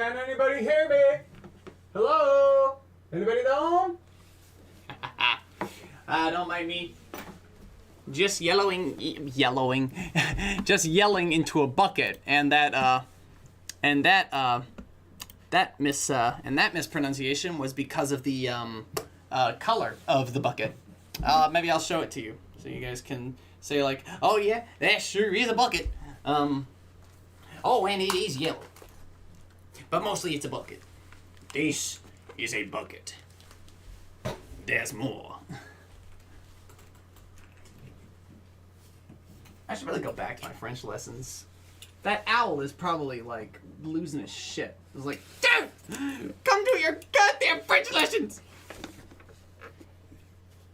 Can anybody hear me? Hello? Anybody home? Don't mind me. Just yellowing, just yelling into a bucket, and that mispronunciation was because of the color of the bucket. Maybe I'll show it to you so you guys can say like, oh yeah, that sure is a bucket. Oh, and it is yellow, but mostly it's a bucket. This is a bucket. There's more. I should really go back to my French lessons. That owl is probably like losing his shit. It was like, dude, come to your goddamn French lessons.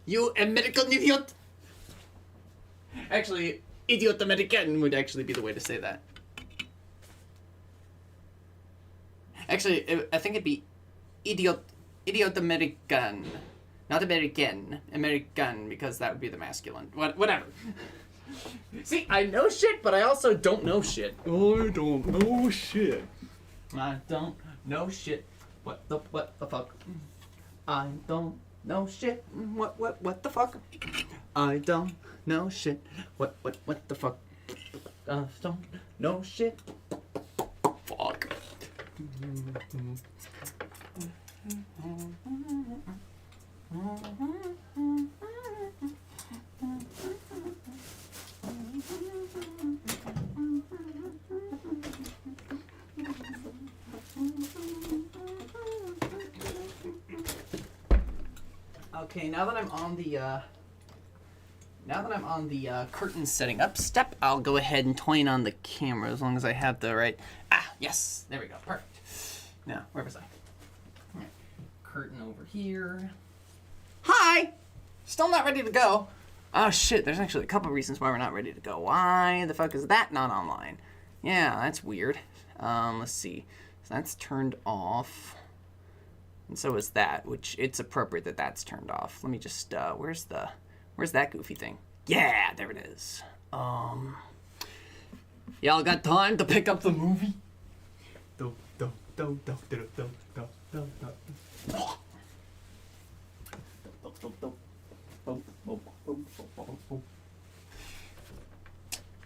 You American idiot. Actually, idiot American would actually be the way to say that. Actually, I think it'd be idiot American. Not American. American, because that would be the masculine. Whatever. See, I know shit, but I also don't know shit. I don't know shit. I don't know shit. What the fuck? I don't know shit. What the fuck? I don't know shit. What the fuck? I don't know shit. Fuck. Okay, now that I'm on the curtain setting up step, I'll go ahead and turn on the camera as long as I have the right. Yes, there we go, perfect. Now, where was I? All right. Curtain over here. Hi! Still not ready to go. Oh shit, there's actually a couple reasons why we're not ready to go. Why the fuck is that not online? Yeah, that's weird. Let's see. So that's turned off. And so is that, which it's appropriate that that's turned off. Let me just, where's that goofy thing? Yeah, there it is. Y'all got time to pick up the movie?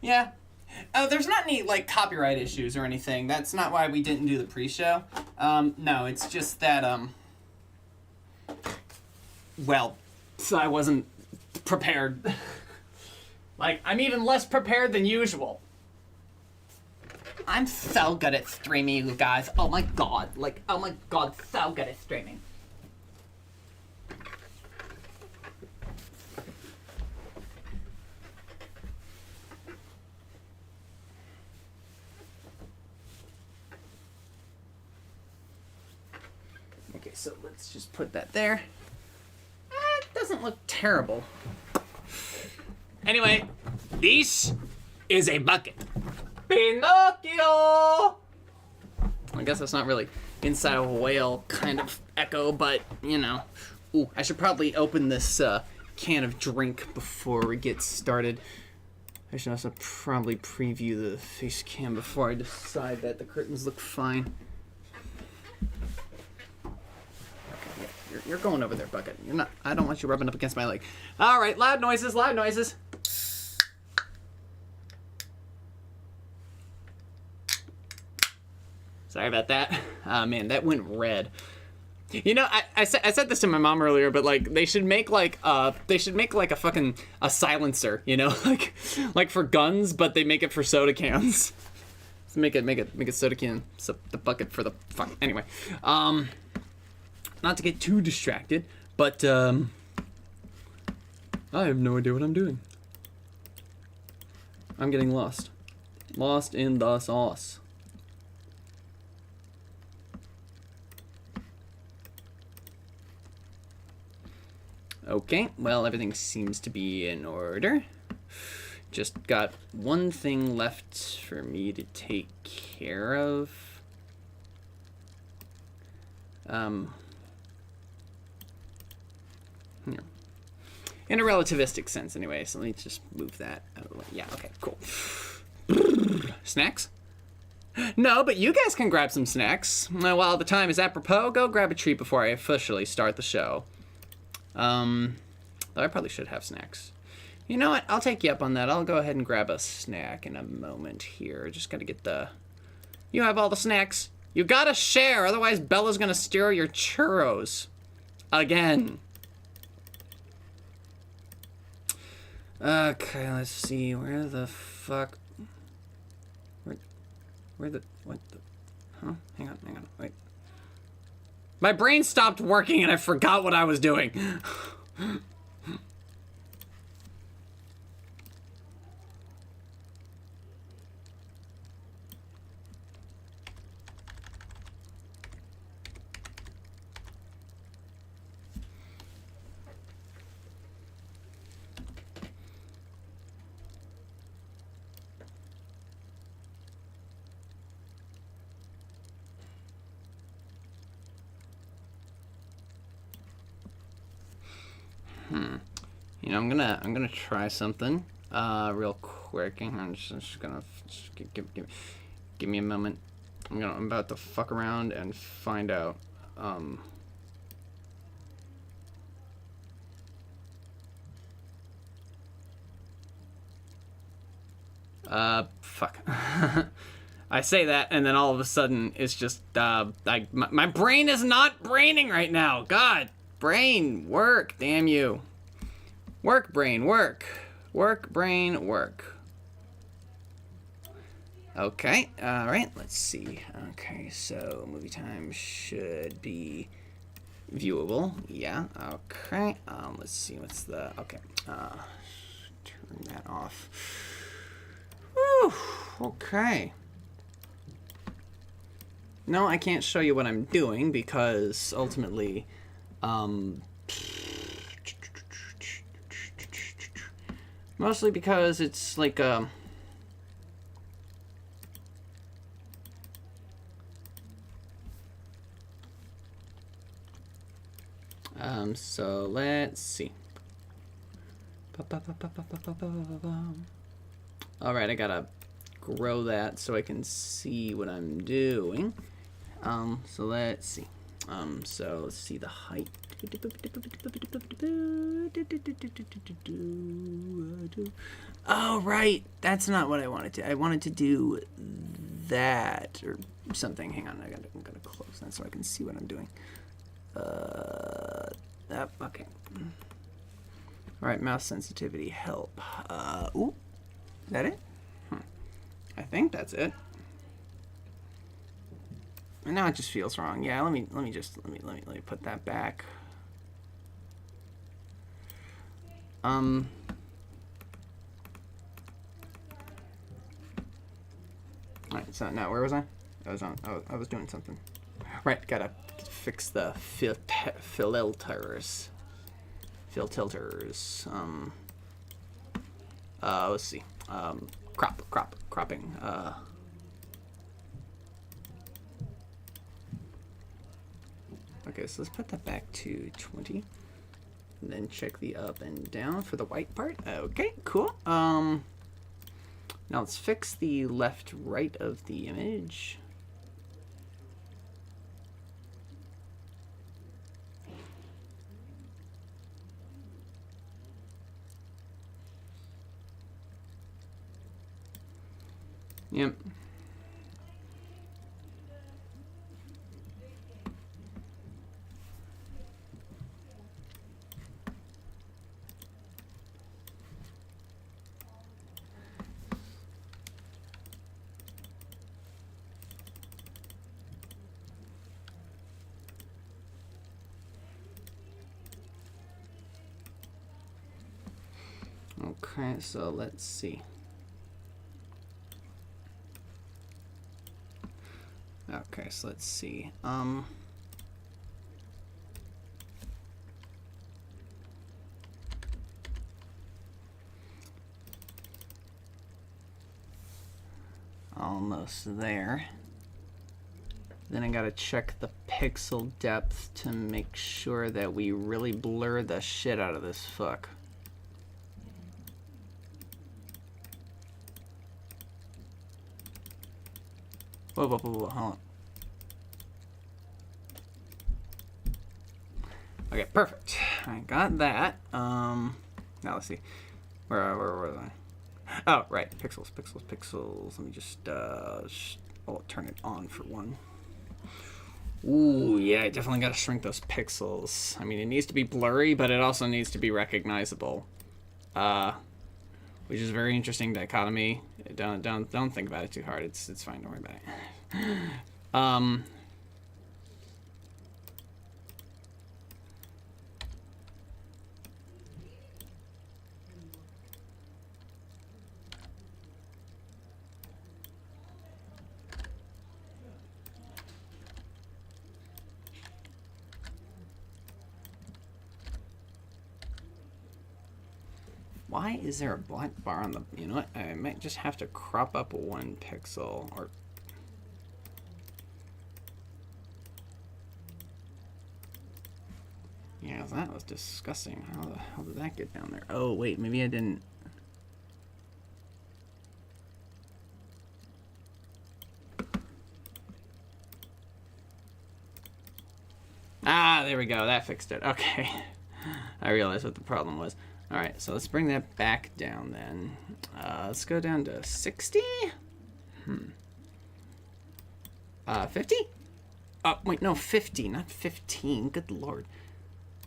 Yeah. There's not any, like, copyright issues or anything. That's not why we didn't do the pre-show. No, it's just that, well, I wasn't prepared. Like, I'm even less prepared than usual. I'm so good at streaming, you guys. Oh my god. Like, oh my god, so good at streaming. Okay, so let's just put that there. It doesn't look terrible. Anyway, this is a bucket. Pinocchio! I guess that's not really inside of a whale kind of echo, but, you know. Ooh, I should probably open this can of drink before we get started. I should also probably preview the face cam before I decide that the curtains look fine. You're going over there, bucket. You're not. I don't want you rubbing up against my leg. All right, loud noises, loud noises. Sorry about that. Man, that went red. You know, I said this to my mom earlier, but like they should make like a fucking silencer, you know, like for guns, but they make it for soda cans. So make it soda can. So the bucket for the fuck. Anyway, not to get too distracted, but I have no idea what I'm doing. I'm getting lost in the sauce. Okay, well, everything seems to be in order. Just got one thing left for me to take care of. Yeah. In a relativistic sense, anyway, so let me just move that out of the way. Yeah, okay, cool. Snacks? No, but you guys can grab some snacks. While the time is apropos, go grab a treat before I officially start the show. Though I probably should have snacks. You know what? I'll take you up on that. I'll go ahead and grab a snack in a moment here. Just gotta get the... You have all the snacks. You gotta share, otherwise Bella's gonna steal your churros. Again. Okay, let's see. Where the fuck... Where the... What the... Huh? Hang on, wait. My brain stopped working and I forgot what I was doing. You know, I'm gonna try something real quick. I'm just gonna give me a moment. I'm about to fuck around and find out. Fuck. I say that, and then all of a sudden, it's just my brain is not braining right now. God, brain, work, damn you. Work, brain, work. Work, brain, work. Okay, alright, let's see. Okay, so movie time should be viewable. Yeah, okay. Let's see, what's the... Okay, turn that off. Whew, okay. No, I can't show you what I'm doing because ultimately, mostly because it's like so let's see. All right, I gotta grow that so I can see what I'm doing. So let's see. So let's see the height. Oh, right. That's not what I wanted to. I wanted to do that or something. Hang on. I'm gonna close that so I can see what I'm doing. Okay. All right. Mouse sensitivity help. Ooh. Is that it? I think that's it. And now it just feels wrong. Yeah, let me put that back. Alright, so now where was I? I was doing something. Right, gotta fix the filters. Let's see. Cropping. Okay, so let's put that back to 20. And then check the up and down for the white part. Okay, cool. Now let's fix the left, right of the image. Yep. Okay, so let's see. Okay, so let's see. Almost there. Then I gotta check the pixel depth to make sure that we really blur the shit out of this fuck. Whoa, whoa, whoa, whoa, hold on. Okay, perfect. I got that. Now let's see. Where was I? Oh, right. Pixels, pixels, pixels. Let me just I'll turn it on for one. Ooh, yeah, I definitely got to shrink those pixels. I mean, it needs to be blurry, but it also needs to be recognizable. Which is a very interesting dichotomy. Don't think about it too hard. It's fine. Don't worry about it. Why is there a black bar on the... You know what? I might just have to crop up 1 pixel. Or... Yeah, that was disgusting. How the hell did that get down there? Oh, wait. Maybe I didn't... Ah, there we go. That fixed it. Okay. I realized what the problem was. All right, so let's bring that back down then. Let's go down to 60. 50? Oh, wait, no, 50, not 15. Good Lord.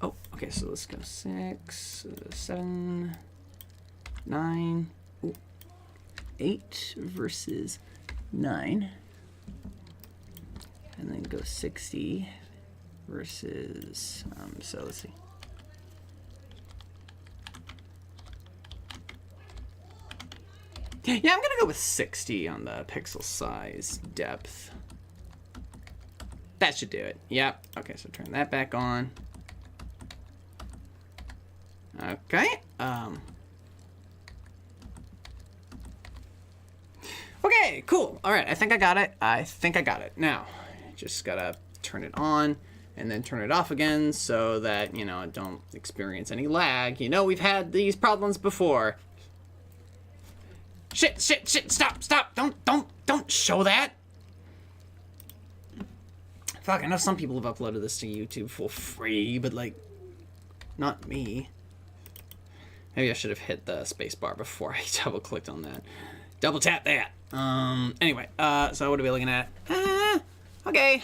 Oh, okay, so let's go 6, 7, 9, 8 versus 9. And then go 60 versus, so let's see. Yeah, I'm gonna go with 60 on the pixel size depth. That should do it. Yep. Okay, so turn that back on. Okay. Okay, cool. All right, I think I got it. Now, just gotta turn it on and then turn it off again so that, you know, I don't experience any lag. You know, we've had these problems before. Shit, stop, don't show that. Fuck, I know some people have uploaded this to YouTube for free, but, like, not me. Maybe I should have hit the space bar before I double-clicked on that. Double tap that. Anyway, so what are we looking at? Okay.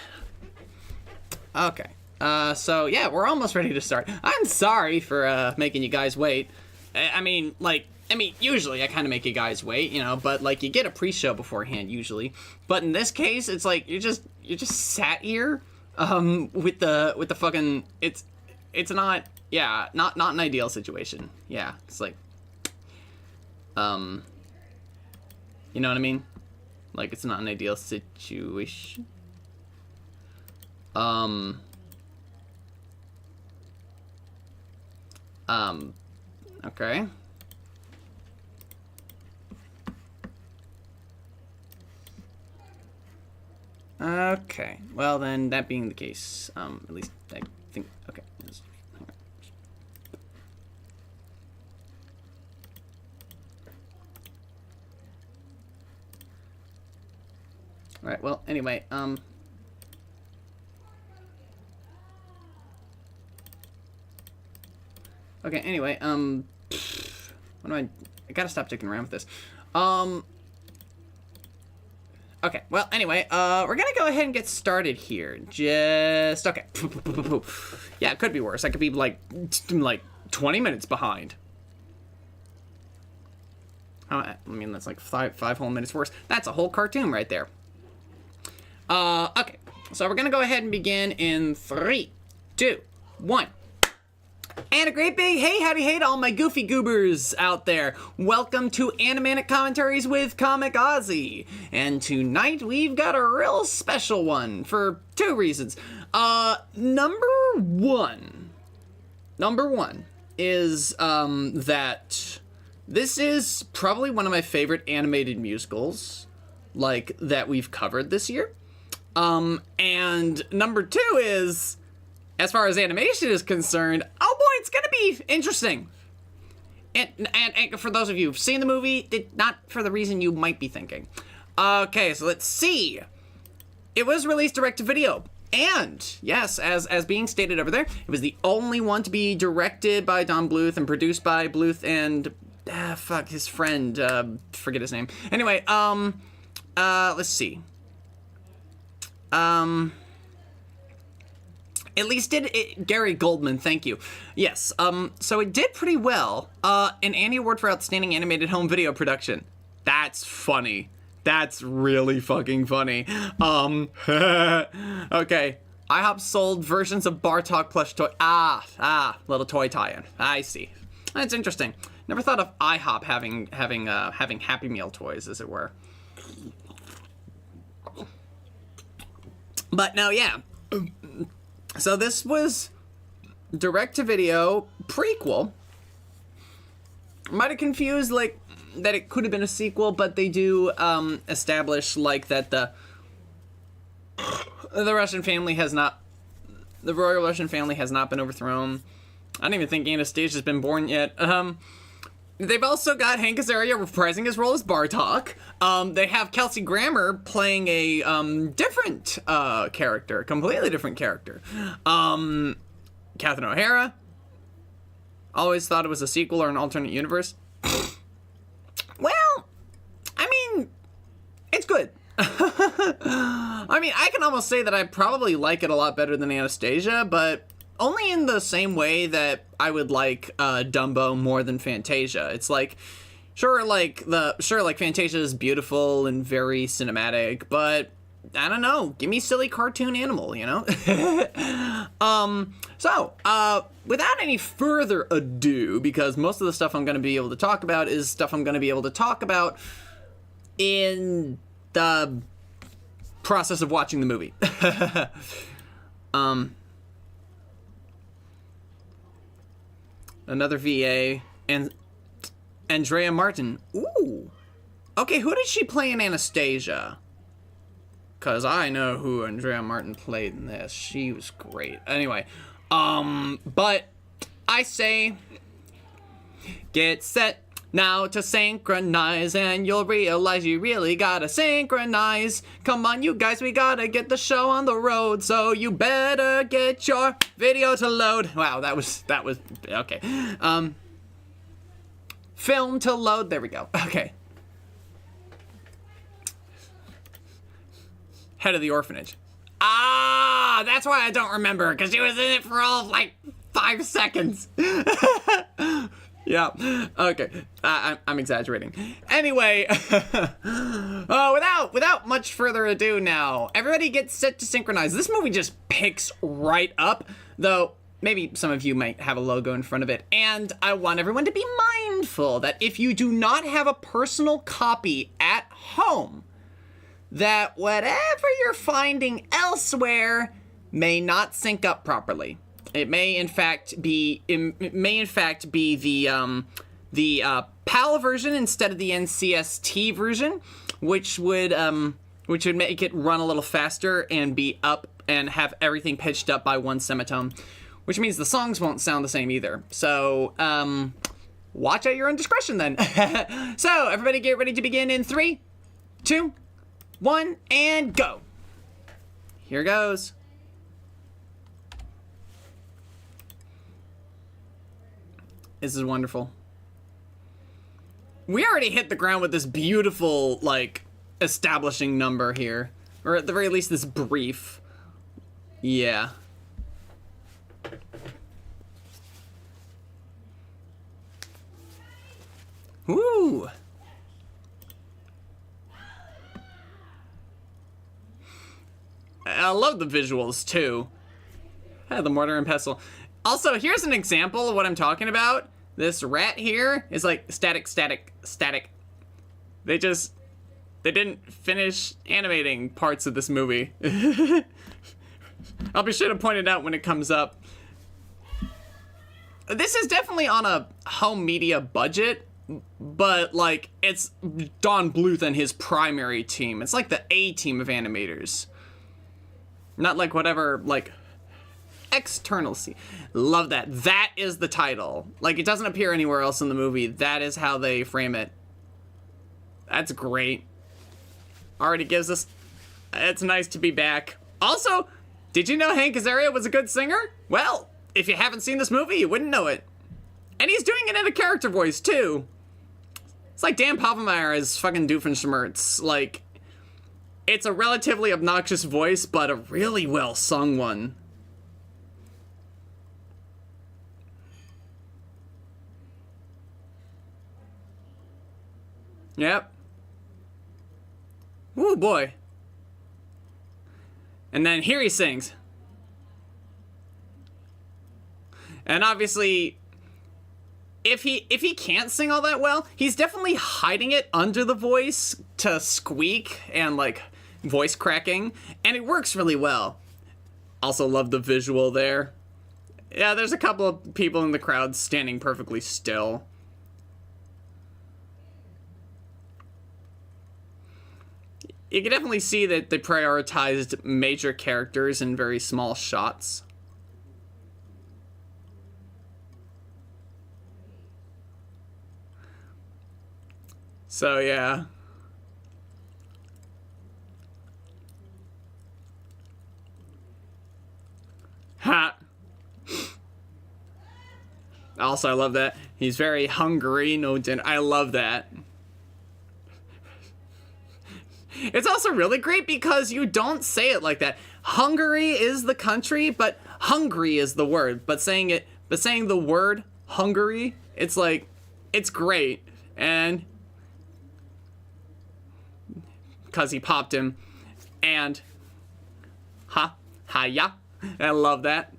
So, yeah, we're almost ready to start. I'm sorry for, making you guys wait. I mean, usually I kind of make you guys wait, you know, but, like, you get a pre-show beforehand, usually. But in this case, it's like, you're just sat here, with the fucking, it's not, yeah, not an ideal situation. Yeah, it's like, you know what I mean? Like, it's not an ideal situation. Okay. Okay, well then, that being the case, at least I think, okay. Alright, well, anyway, okay, anyway, what do I gotta stop dicking around with this. Okay, well, anyway, we're gonna go ahead and get started here. Just, okay. Yeah, it could be worse. I could be, like 20 minutes behind. I mean, that's like five whole minutes worse. That's a whole cartoon right there. Okay, so we're gonna go ahead and begin in 3, 2, 1. And a great big hey, howdy, hey to all my goofy goobers out there. Welcome to Animanic Commentaries with Comic Auzi. And tonight we've got a real special one for 2 reasons. Number one is that this is probably one of my favorite animated musicals, like, that we've covered this year. And number 2 is, as far as animation is concerned, oh boy, it's gonna be interesting. And for those of you who've seen the movie, not for the reason you might be thinking. Okay, so let's see. it was released direct to video. And yes, as being stated over there, it was the only one to be directed by Don Bluth and produced by Bluth and his friend, forget his name. Anyway, let's see. At least did it, Gary Goldman, thank you. Yes, so it did pretty well. An Annie Award for Outstanding Animated Home Video Production. That's funny. That's really fucking funny. Okay. IHOP sold versions of BARTOK plush toy. Little toy tie-in. I see. That's interesting. Never thought of IHOP having Happy Meal toys, as it were. But no, yeah. So this was direct-to-video prequel. Might have confused, like, that it could have been a sequel, but they do establish, like, that the Russian family has not, the royal Russian family has not been overthrown. I don't even think Anastasia's been born yet. They've also got Hank Azaria reprising his role as Bartok. They have Kelsey Grammer playing a different character, completely different character. Catherine O'Hara. Always thought it was a sequel or an alternate universe. Well, I mean, it's good. I mean, I can almost say that I probably like it a lot better than Anastasia, but only in the same way that I would like Dumbo more than Fantasia. It's like, sure, like Fantasia is beautiful and very cinematic, but I don't know, give me silly cartoon animal, you know? So, without any further ado, because most of the stuff I'm going to be able to talk about is stuff I'm going to be able to talk about in the process of watching the movie. Another VA, and Andrea Martin. Ooh. Okay, who did she play in Anastasia? Because I know who Andrea Martin played in this. She was great. Anyway, but I say, get set now to synchronize, and you'll realize you really gotta synchronize. Come on, you guys, we gotta get the show on the road, so you better get your video to load. Wow, that was, okay. Film to load, there we go, okay. Head of the orphanage. That's why I don't remember, because she was in it for all of, like, 5 seconds. Yeah, okay, I'm exaggerating. Anyway, without much further ado now, everybody gets set to synchronize. This movie just picks right up, though maybe some of you might have a logo in front of it, and I want everyone to be mindful that if you do not have a personal copy at home, that whatever you're finding elsewhere may not sync up properly. It may in fact be the PAL version instead of the NCST version, which would make it run a little faster and be up and have everything pitched up by one semitone, which means the songs won't sound the same either. So watch at your own discretion then. So everybody get ready to begin in 3, 2, 1, and go. Here goes. This is wonderful. We already hit the ground with this beautiful, like, establishing number here. Or at the very least, this brief. Yeah. Woo! I love the visuals, too. The mortar and pestle. Also, here's an example of what I'm talking about. This rat here is like static, static, static. They didn't finish animating parts of this movie. I'll be sure to point it out when it comes up. This is definitely on a home media budget, but like it's Don Bluth and his primary team. It's like the A team of animators. Not like whatever, like, external scene. Love that. That is the title. Like, it doesn't appear anywhere else in the movie. That is how they frame it. That's great. Already gives us It's nice to be back. Also, did you know Hank Azaria was a good singer? Well, if you haven't seen this movie, you wouldn't know it. And he's doing it in a character voice, too. It's like Dan Povenmire as fucking Doofenshmirtz. Like, it's a relatively obnoxious voice, but a really well-sung one. Yep. Ooh, boy. And then here he sings. And obviously, if he can't sing all that well, he's definitely hiding it under the voice to squeak and, like, voice cracking. And it works really well. Also love the visual there. Yeah, there's a couple of people in the crowd standing perfectly still. You can definitely see that they prioritized major characters in very small shots. So, yeah. Ha! Also, I love that. He's very hungry, no dinner. I love that. It's also really great because you don't say it like that. Hungary is the country, but hungry is the word. But saying the word Hungary, it's like, it's great. And because he popped him, and ya. I love that.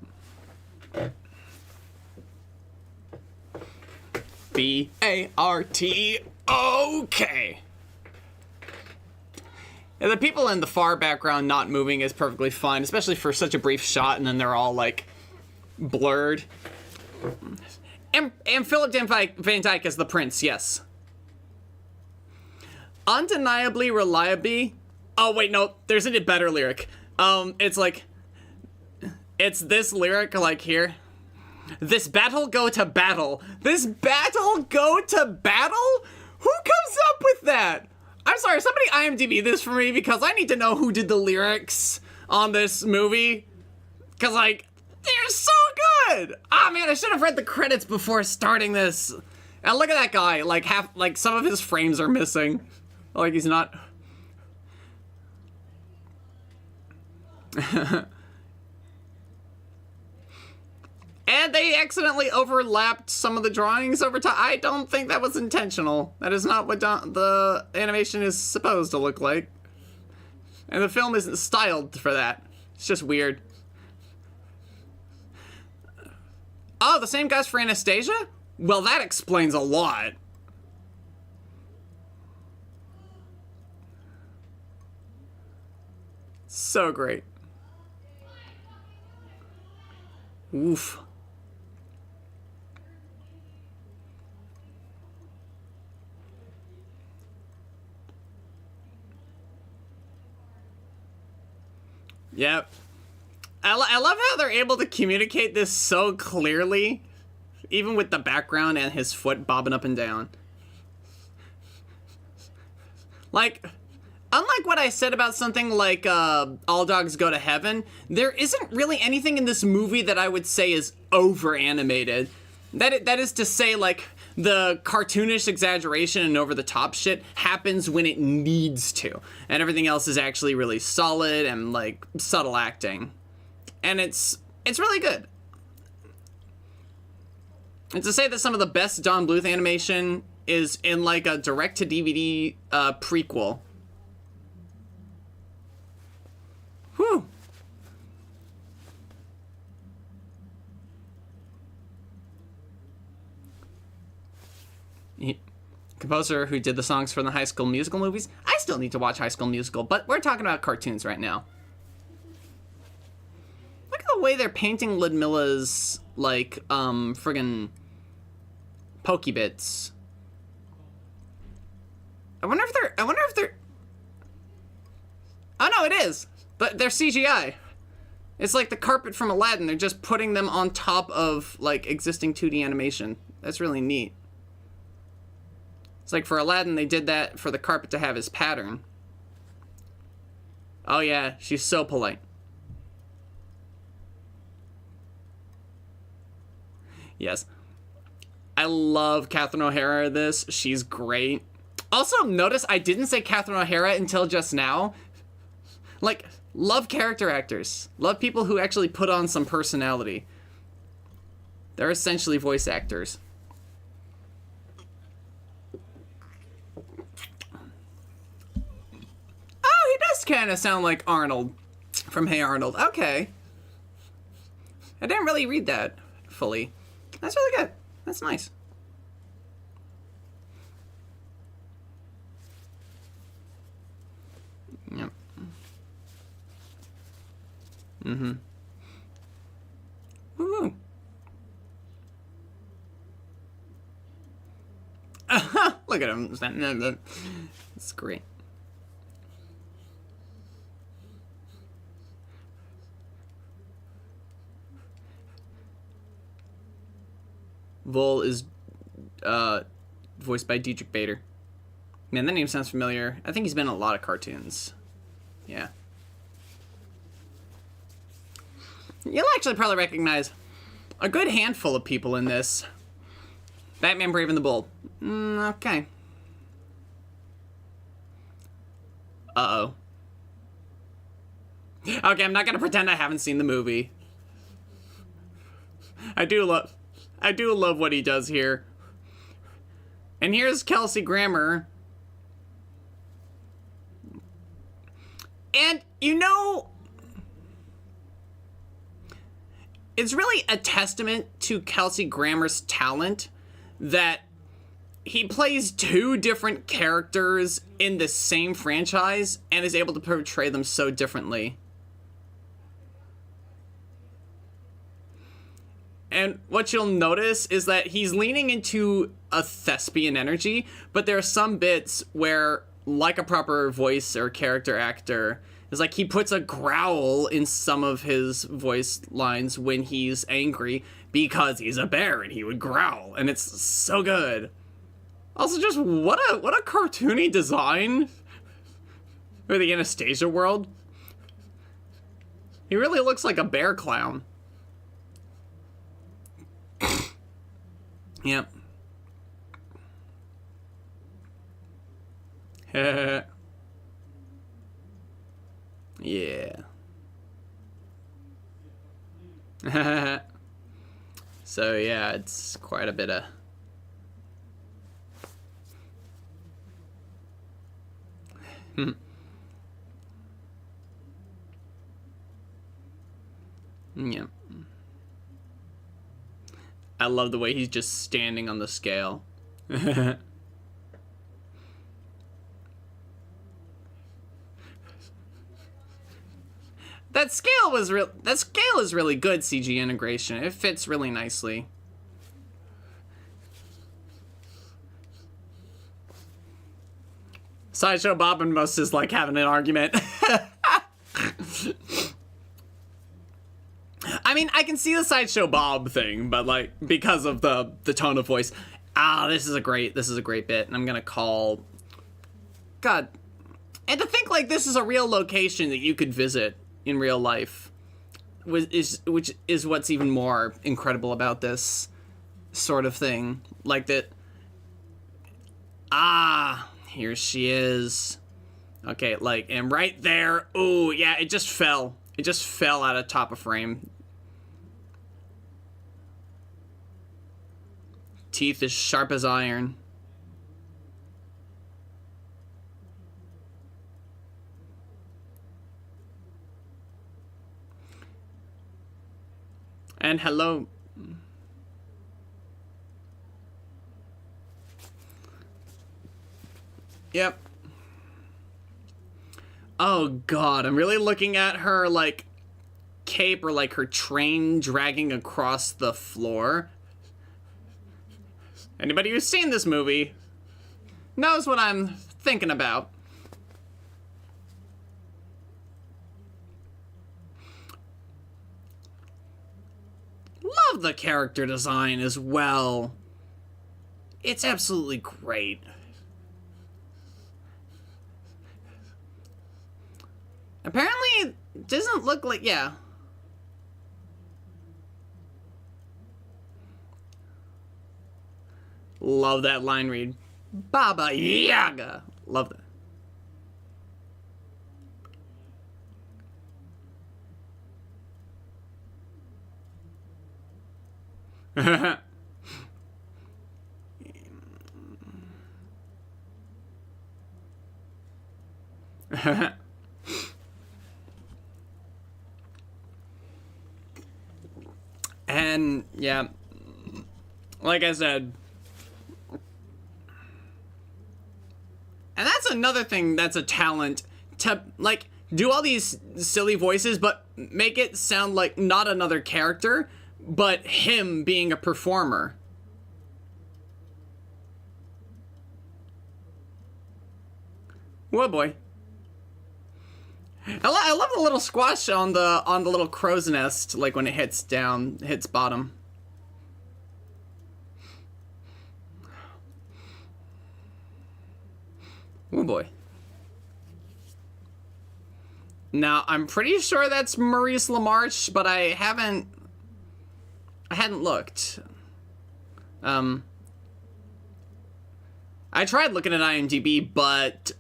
BARTOK. Yeah, the people in the far background not moving is perfectly fine, especially for such a brief shot, and then they're all, like, blurred. And Philip Van Dyke as the prince, yes. Undeniably, reliably... Oh, wait, no, there's a better lyric. It's like... It's this lyric, like, here. This battle go to battle. This battle go to battle? Who comes up with that? I'm sorry, somebody IMDb this for me because I need to know who did the lyrics on this movie. Because, like, they're so good! Ah, man, I should have read the credits before starting this. And look at that guy, like, some of his frames are missing. Like, he's not... And they accidentally overlapped some of the drawings over time. I don't think that was intentional. That is not what the animation is supposed to look like. And the film isn't styled for that. It's just weird. Oh, the same guys for Anastasia? Well, that explains a lot. So great. Oof. Yep. I love how they're able to communicate this so clearly, even with the background and his foot bobbing up and down. Like, unlike what I said about something like All Dogs Go to Heaven, there isn't really anything in this movie that I would say is over-animated. That is to say, like, the cartoonish exaggeration and over-the-top shit happens when it needs to. And everything else is actually really solid and, like, subtle acting. And it's really good. And to say that some of the best Don Bluth animation is in, like, a direct-to-DVD prequel. Whew. Composer who did the songs for the High School Musical movies. I still need to watch High School Musical, but we're talking about cartoons right now. Look at the way they're painting Ludmilla's, like, friggin' Pokebits. I wonder if they're... Oh, no, it is! But they're CGI. It's like the carpet from Aladdin. They're just putting them on top of, like, existing 2D animation. That's really neat. It's like for Aladdin, they did that for the carpet to have his pattern. Oh yeah, she's so polite. Yes. I love Catherine O'Hara in this. She's great. Also, notice I didn't say Catherine O'Hara until just now. Like, love character actors. Love people who actually put on some personality. They're essentially voice actors. Oh, he does kind of sound like Arnold from Hey Arnold. Okay. I didn't really read that fully. That's really good. That's nice. Yep. Mm-hmm. Woo. Look at him. It's great. Vol is voiced by Dietrich Bader. Man, that name sounds familiar. I think he's been in a lot of cartoons. Yeah. You'll actually probably recognize a good handful of people in this. Batman Brave and the Bold. Okay. Uh-oh. Okay, I'm not gonna pretend I haven't seen the movie. I do love what he does here. And here's Kelsey Grammer. And, you know, it's really a testament to Kelsey Grammer's talent that he plays two different characters in the same franchise and is able to portray them so differently. And what you'll notice is that he's leaning into a thespian energy, but there are some bits where, like a proper voice or character actor, is like he puts a growl in some of his voice lines when he's angry because he's a bear and he would growl, and it's so good. Also, just what a cartoony design for the Anastasia world. He really looks like a bear clown. Yep. Yeah. So yeah, it's quite a bit of yeah. I love the way he's just standing on the scale. That scale is really good CG integration. It fits really nicely. Sideshow Bob and Mus is like having an argument. I mean, I can see the Sideshow Bob thing, but like because of the tone of voice. This is a great bit, and I'm gonna call. God, and to think like this is a real location that you could visit in real life, which is what's even more incredible about this sort of thing. Like that. Here she is. Okay, like, and right there. Oh yeah, it just fell. It just fell out of top of frame. Teeth as sharp as iron. And hello. Yep. Oh god, I'm really looking at her like cape or like her train dragging across the floor. Anybody who's seen this movie knows what I'm thinking about. Love the character design as well. It's absolutely great. doesn't look like, yeah. Love that line read. Baba Yaga. Love that. And yeah, like I said, and that's another thing that's a talent, to like do all these silly voices but make it sound like not another character but him being a performer. Whoa, boy. I love the little squash on the little crow's nest, like when it hits bottom. Oh boy. Now I'm pretty sure that's Maurice LaMarche, but I hadn't looked. I tried looking at IMDb, but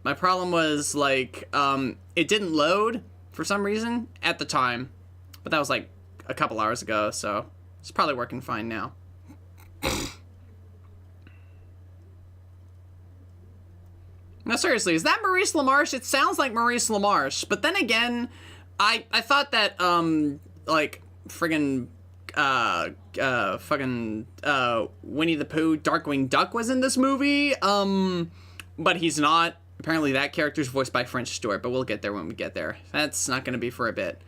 my problem was, like, it didn't load for some reason at the time. But that was, like, a couple hours ago, so it's probably working fine now. No, seriously, is that Maurice LaMarche? It sounds like Maurice LaMarche. But then again, I thought that, like, friggin', fucking, Winnie the Pooh, Darkwing Duck was in this movie. But he's not. Apparently that character's voiced by French Stewart, but we'll get there when we get there. That's not going to be for a bit.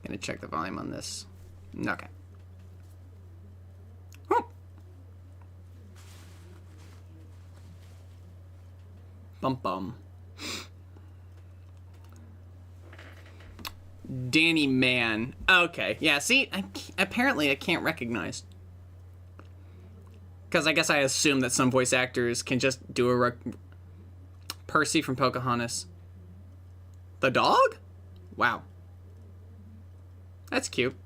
Gonna check the volume on this. Okay. Bum bum. Danny Mann. Okay, yeah, see, apparently I can't recognize. Because I guess I assume that some voice actors can just do a... Percy from Pocahontas. The dog? Wow. That's cute.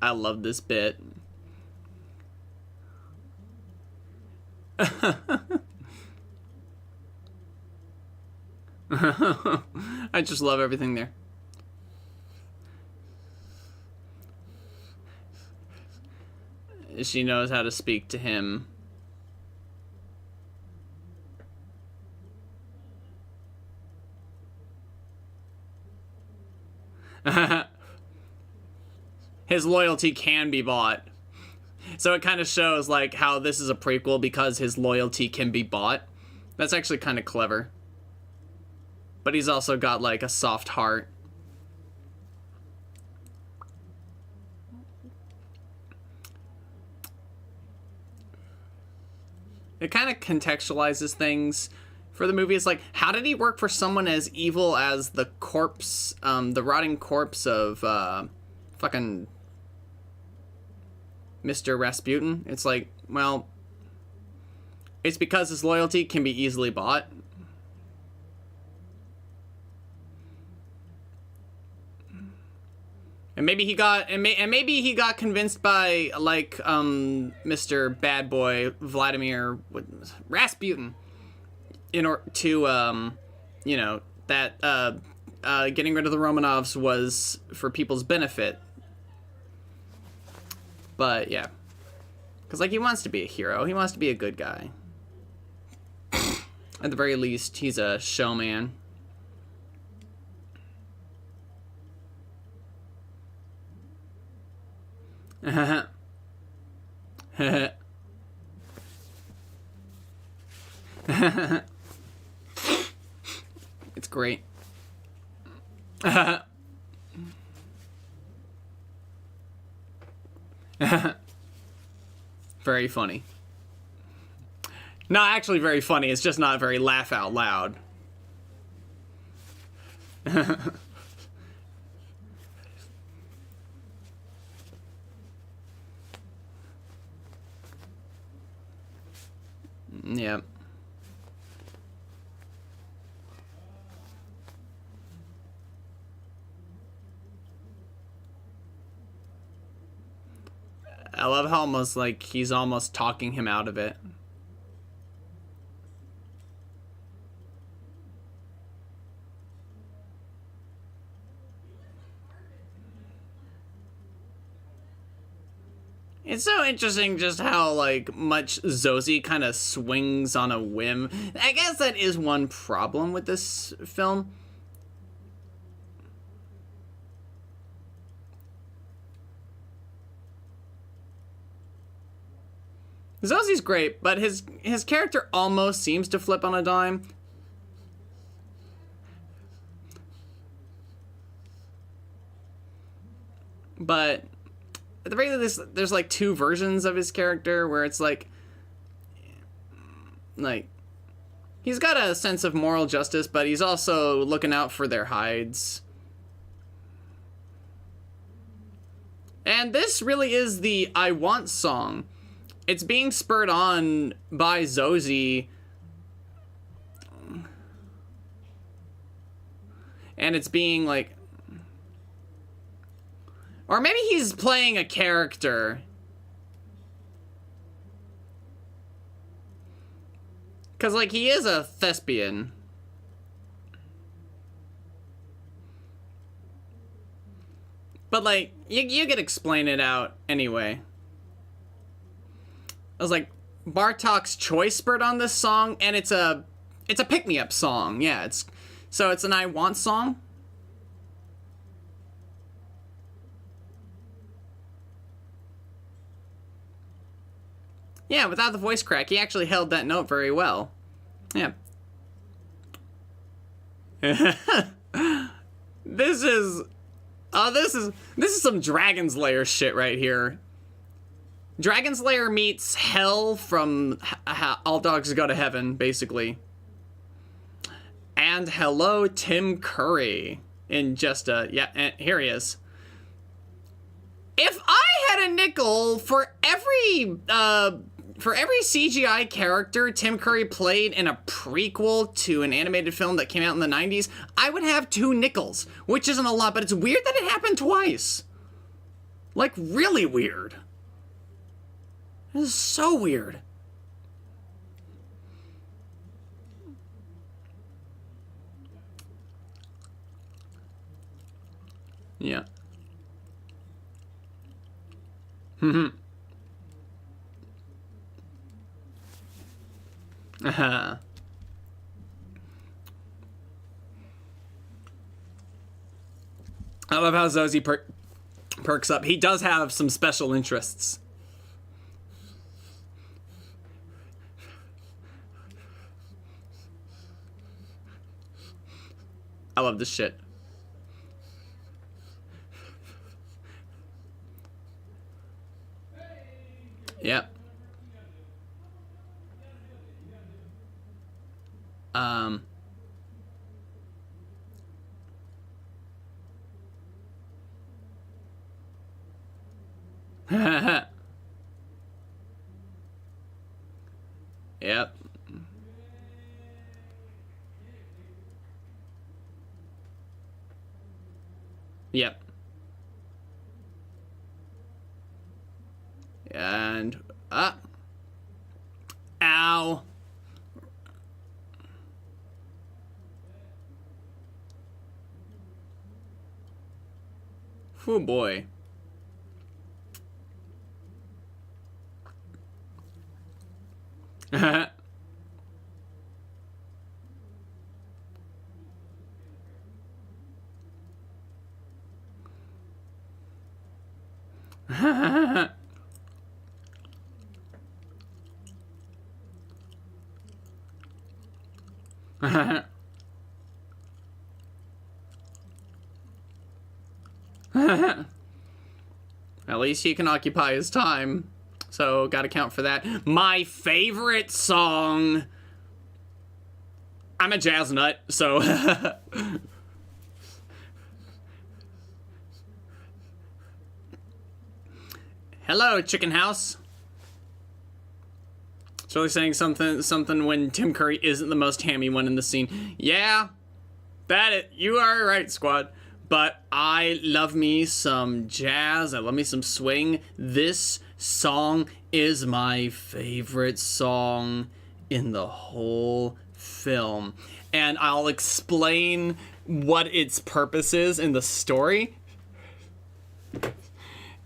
I love this bit. I just love everything there. She knows how to speak to him. His loyalty can be bought. So it kind of shows, like, how this is a prequel because his loyalty can be bought. That's actually kind of clever. But he's also got, like, a soft heart. It kind of contextualizes things for the movie. It's like, how did he work for someone as evil as the corpse, the rotting corpse of, fucking Mr. Rasputin? It's like, well, it's because his loyalty can be easily bought. And maybe he got convinced by, like, Mr. Bad Boy Vladimir Rasputin in order to, you know, that getting rid of the Romanovs was for people's benefit. But yeah, because, like, he wants to be a hero. He wants to be a good guy. At the very least, he's a showman. It's great. Very funny. Not actually very funny, it's just not very laugh out loud. Yeah. I love how almost like he's almost talking him out of it. It's so interesting just how, like, much Zozie kind of swings on a whim. I guess that is one problem with this film. Zozie's great, but his character almost seems to flip on a dime. But at the very least, there's like two versions of his character where it's like he's got a sense of moral justice, but he's also looking out for their hides. And this really is the I Want song. It's being spurred on by Zozie. And it's being like... Or maybe he's playing a character. Because, like, he is a thespian. But, like, you could explain it out anyway. I was like, Bartok's choice spurred on this song, and it's a pick-me-up song. Yeah, it's an I Want song. Yeah, without the voice crack, he actually held that note very well. Yeah. This is some Dragon's Lair shit right here. Dragon's Lair meets Hell from All Dogs Go to Heaven, basically. And hello, Tim Curry. In just and here he is. If I had a nickel for every CGI character Tim Curry played in a prequel to an animated film that came out in the 90s, I would have 2 nickels, which isn't a lot, but it's weird that it happened twice. Like, really weird. This is so weird. Yeah. I love how Zozie perks up. He does have some special interests. I love this shit. Yep. Yep. Yep. And ow. Oh boy. At least he can occupy his time. So, gotta count for that. My favorite song. I'm a jazz nut, so. Hello, Chicken House. It's really saying something when Tim Curry isn't the most hammy one in the scene. Yeah, you are right, squad. But I love me some jazz. I love me some swing. This song is my favorite song in the whole film. And I'll explain what its purpose is in the story.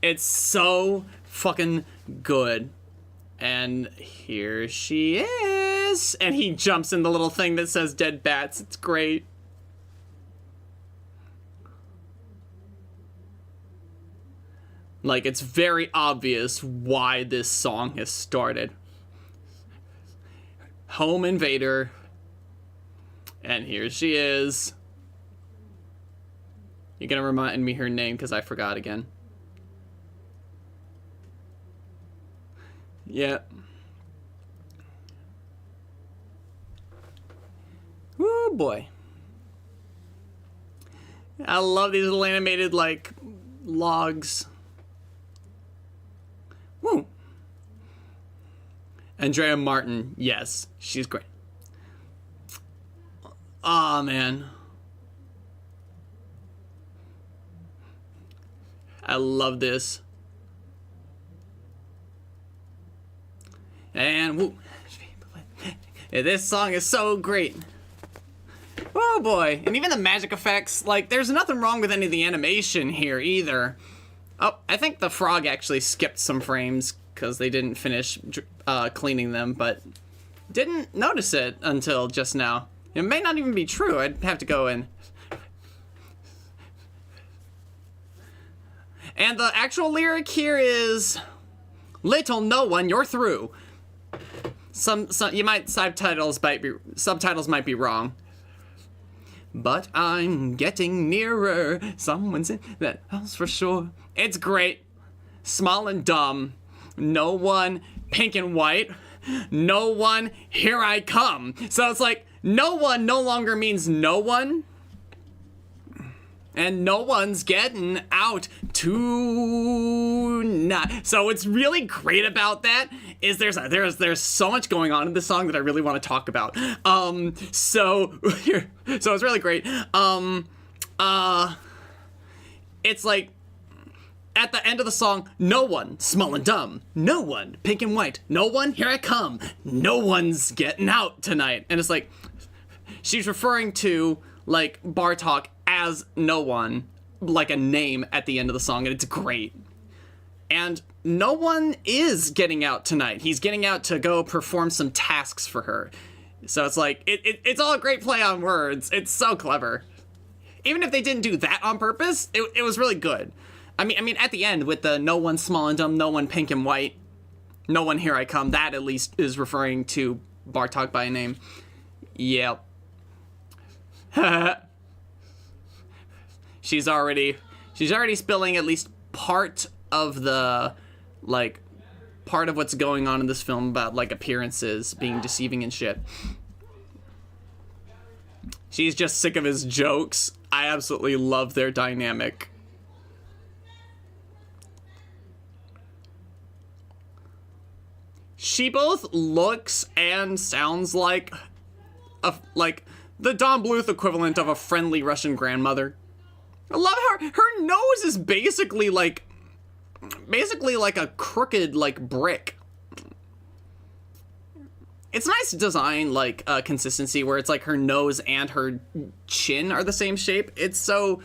It's so fucking good. And here she is. And he jumps in the little thing that says dead bats. It's great. Like, it's very obvious why this song has started. Home invader. And here she is. You're gonna remind me her name because I forgot again. Yeah. Woo boy. I love these little animated, like, logs. Woo. Andrea Martin, yes, she's great. Aw, man. I love this. And woo. This song is so great. Oh boy. And even the magic effects, like, there's nothing wrong with any of the animation here either. Oh, I think the frog actually skipped some frames because they didn't finish cleaning them, but didn't notice it until just now. It may not even be true. I'd have to go in. And the actual lyric here is, "Little no one, you're through." Some you might subtitles might be wrong. But I'm getting nearer. Someone's in that house for sure. It's great. Small and dumb. No one, pink and white. No one, here I come. So it's like, no one no longer means no one. And no one's getting out tonight. So what's really great about that is there's so much going on in this song that I really want to talk about. So it's really great. It's like at the end of the song, no one, small and dumb, no one, pink and white, no one, here I come, no one's getting out tonight. And it's like, she's referring to, like, Bartok as no one, like a name at the end of the song, and it's great. And no one is getting out tonight. He's getting out to go perform some tasks for her. So it's like, it's all a great play on words. It's so clever. Even if they didn't do that on purpose, it was really good. I mean, at the end, with the no one small and dumb, no one pink and white, no one here I come, that at least is referring to Bartok by name. Yep. She's already spilling at least part of the, like, part of what's going on in this film about, like, appearances being deceiving and shit. She's just sick of his jokes. I absolutely love their dynamic. She both looks and sounds like the Don Bluth equivalent of a friendly Russian grandmother. I love her nose is basically like a crooked, like, brick. It's nice design, like, consistency where it's like her nose and her chin are the same shape. It's so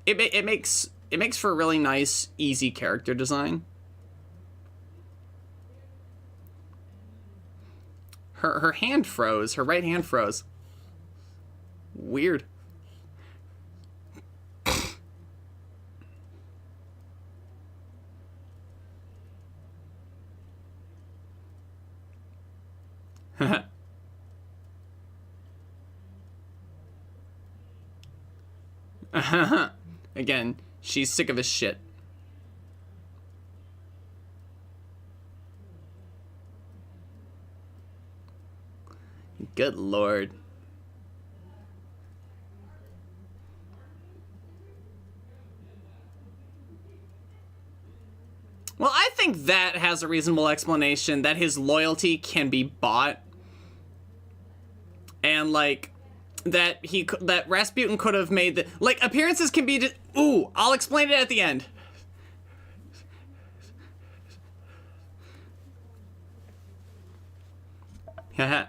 it makes for a really nice, easy character design. Her hand froze. Her right hand froze. Weird. Again, She's sick of his shit. Good lord. Well, I think that has a reasonable explanation, that his loyalty can be bought. And, like, that Rasputin could have made the... Like, appearances can be... Ooh, I'll explain it at the end. Haha.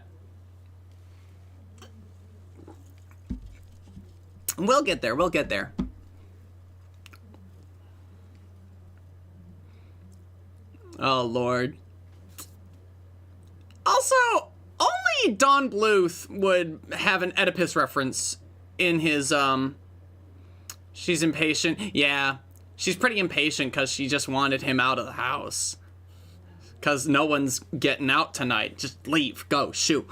We'll get there, we'll get there. Oh, Lord. Also, only Don Bluth would have an Oedipus reference in his, She's impatient. Yeah, she's pretty impatient because she just wanted him out of the house. Because no one's getting out tonight. Just leave. Go. Shoot.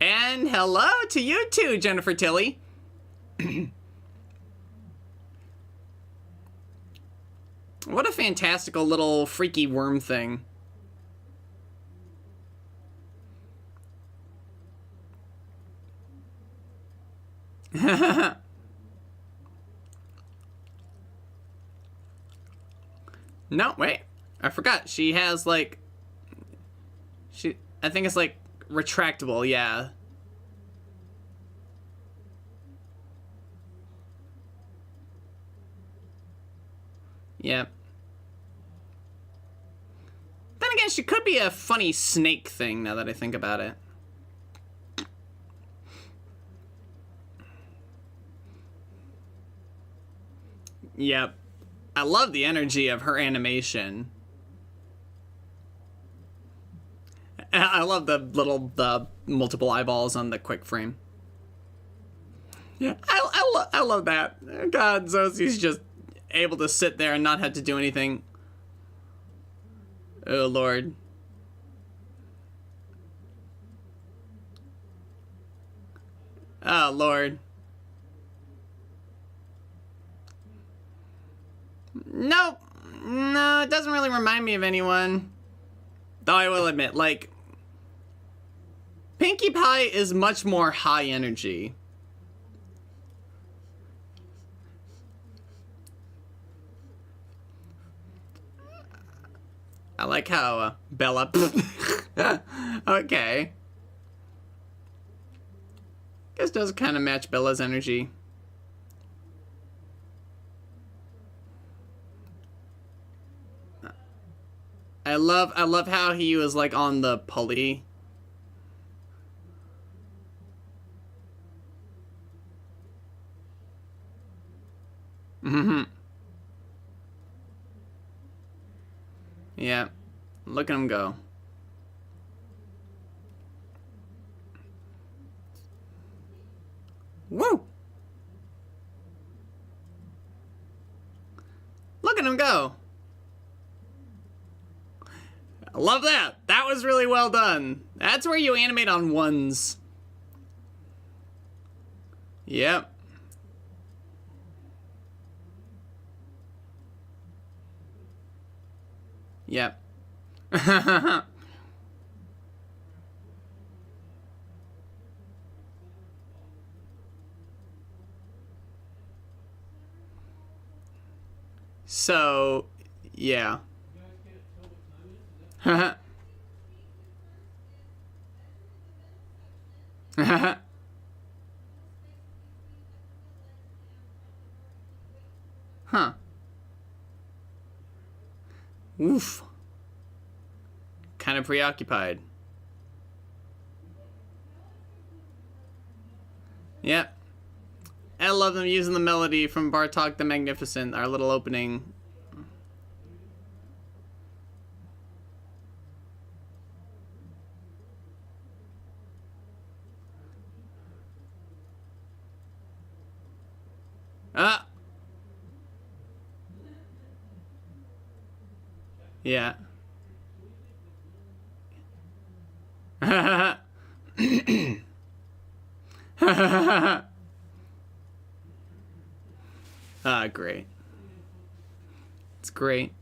And hello to you too, Jennifer Tilly. What a fantastical little freaky worm thing. No, wait. I forgot. She has, like... I think it's, like, retractable, yeah. Yep. Then again, she could be a funny snake thing, now that I think about it. Yep. I love the energy of her animation. I love the multiple eyeballs on the quick frame. Yeah, I love that. God, Zosie's just able to sit there and not have to do anything. Oh, Lord. Oh, Lord. Nope. No, it doesn't really remind me of anyone. Though I will admit, like, Pinkie Pie is much more high energy. I like how Bella... Okay. Guess does kind of match Bella's energy. I love how he was like on the pulley. Yeah. Look at him go. Woo! Look at him go. I love that. That was really well done. That's where you animate on ones. Yep. Yep. So, yeah. Huh. Oof. Kind of preoccupied. Yep. I love them using the melody from Bartok the Magnificent, our little opening. Ah! Yeah. Ah, great. It's great.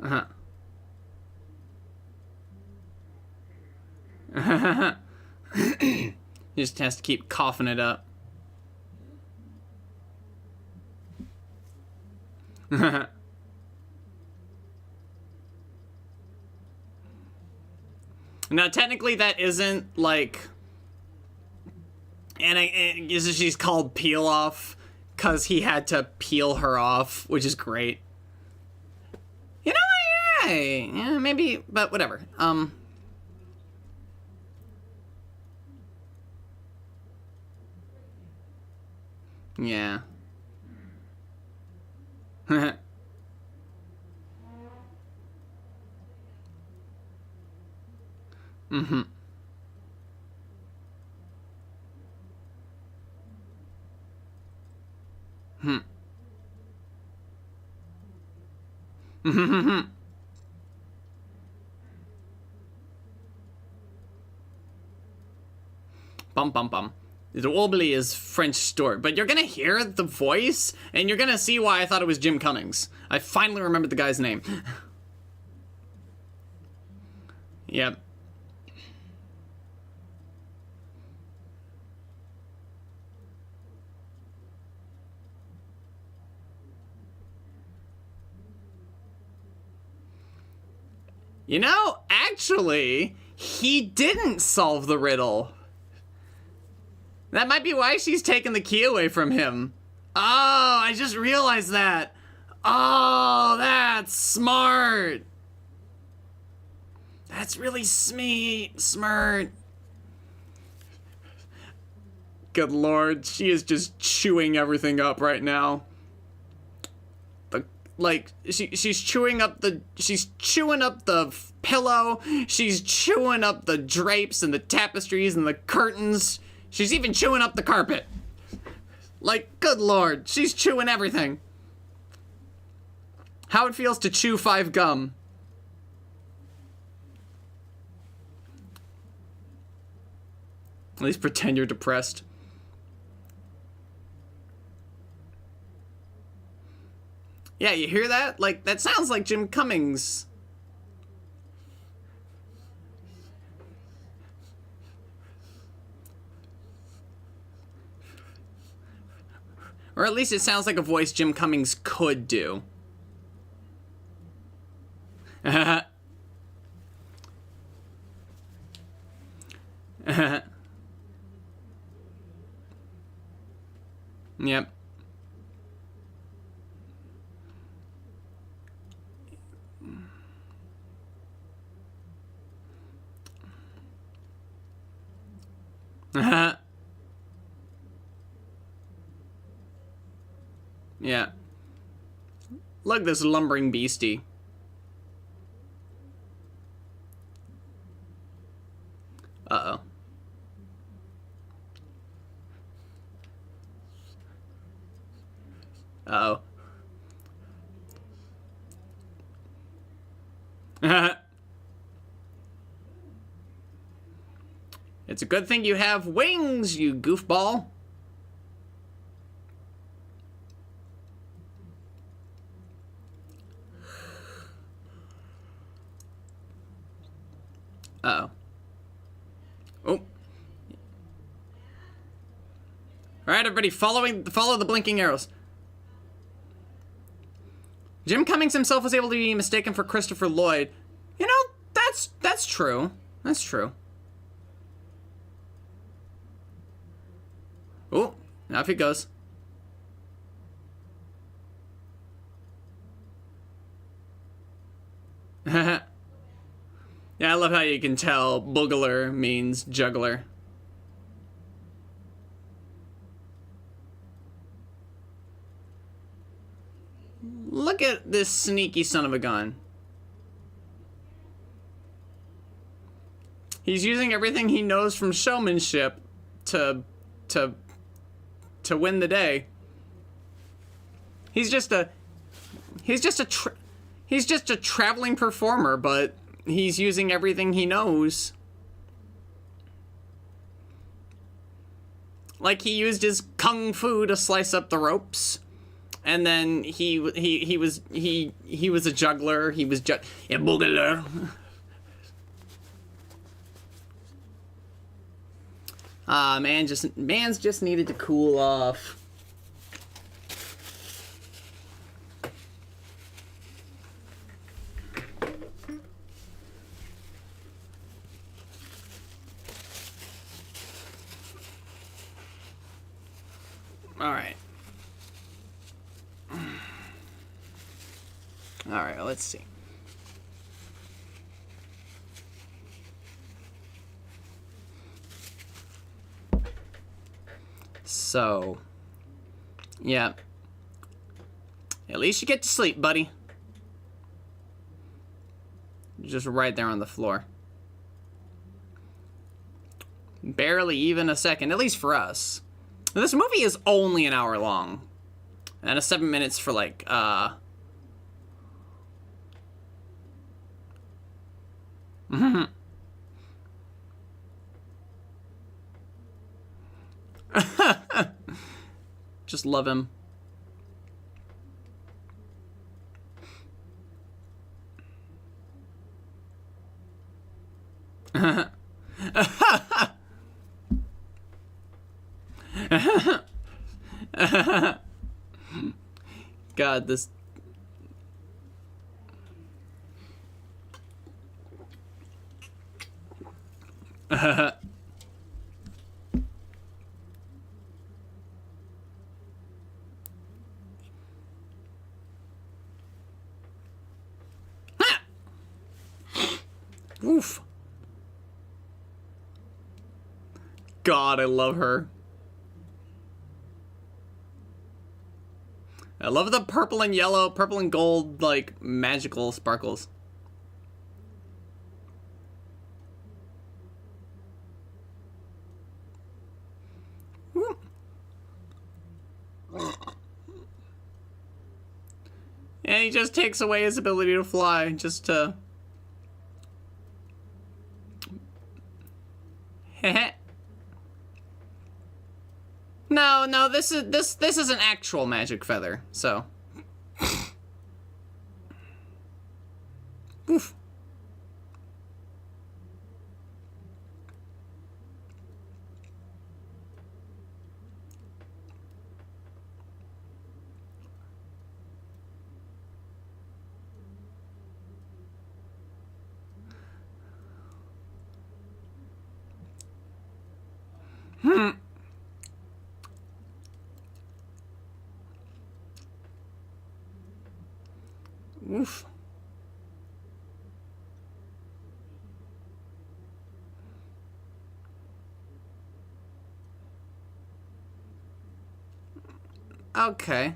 Uh-huh. He just has to keep coughing it up. Now, technically, that isn't like, and she's called peel off because he had to peel her off, which is great. You know, yeah, maybe, but whatever. Yeah. Mm-hmm. Hmm. Mm-hmm. Bum bum bum. The Wobbly is French Stewart, but you're gonna hear the voice, and you're gonna see why I thought it was Jim Cummings. I finally remembered the guy's name. Yep. You know, actually, he didn't solve the riddle. That might be why she's taking the key away from him. Oh, I just realized that. Oh, that's smart. That's really smart. Good lord, she is just chewing everything up right now. She's chewing up the pillow. She's chewing up the drapes and the tapestries and the curtains. She's even chewing up the carpet. Like, good lord, she's chewing everything. How it feels to chew 5 gum. At least pretend you're depressed. Yeah, you hear that? Like, that sounds like Jim Cummings. Or at least it sounds like a voice Jim Cummings could do. Yep. Yeah. Look, this lumbering beastie. Uh-oh. Uh-oh. It's a good thing you have wings, you goofball. Uh-oh. Oh. All right, everybody, follow the blinking arrows. Jim Cummings himself was able to be mistaken for Christopher Lloyd. You know, that's true. That's true. Oh, off he goes. Yeah, I love how you can tell boogler means juggler. Look at this sneaky son of a gun. He's using everything he knows from showmanship to win the day. He's just a... He's just a traveling performer, but he's using everything he knows. Like, he used his kung fu to slice up the ropes, and then he was a juggler. He was a boogler. Man's just needed to cool off. All right. All right, let's see. So, yeah. At least you get to sleep, buddy. Just right there on the floor. Barely even a second, at least for us. This movie is only an hour long. And a 7 minutes for, like, Just love him. God, this... Oof. God, I love her. I love the purple and yellow, purple and gold, like, magical sparkles. And he just takes away his ability to fly, just to... No, this is an actual magic feather, so. Oof. Oof. Okay.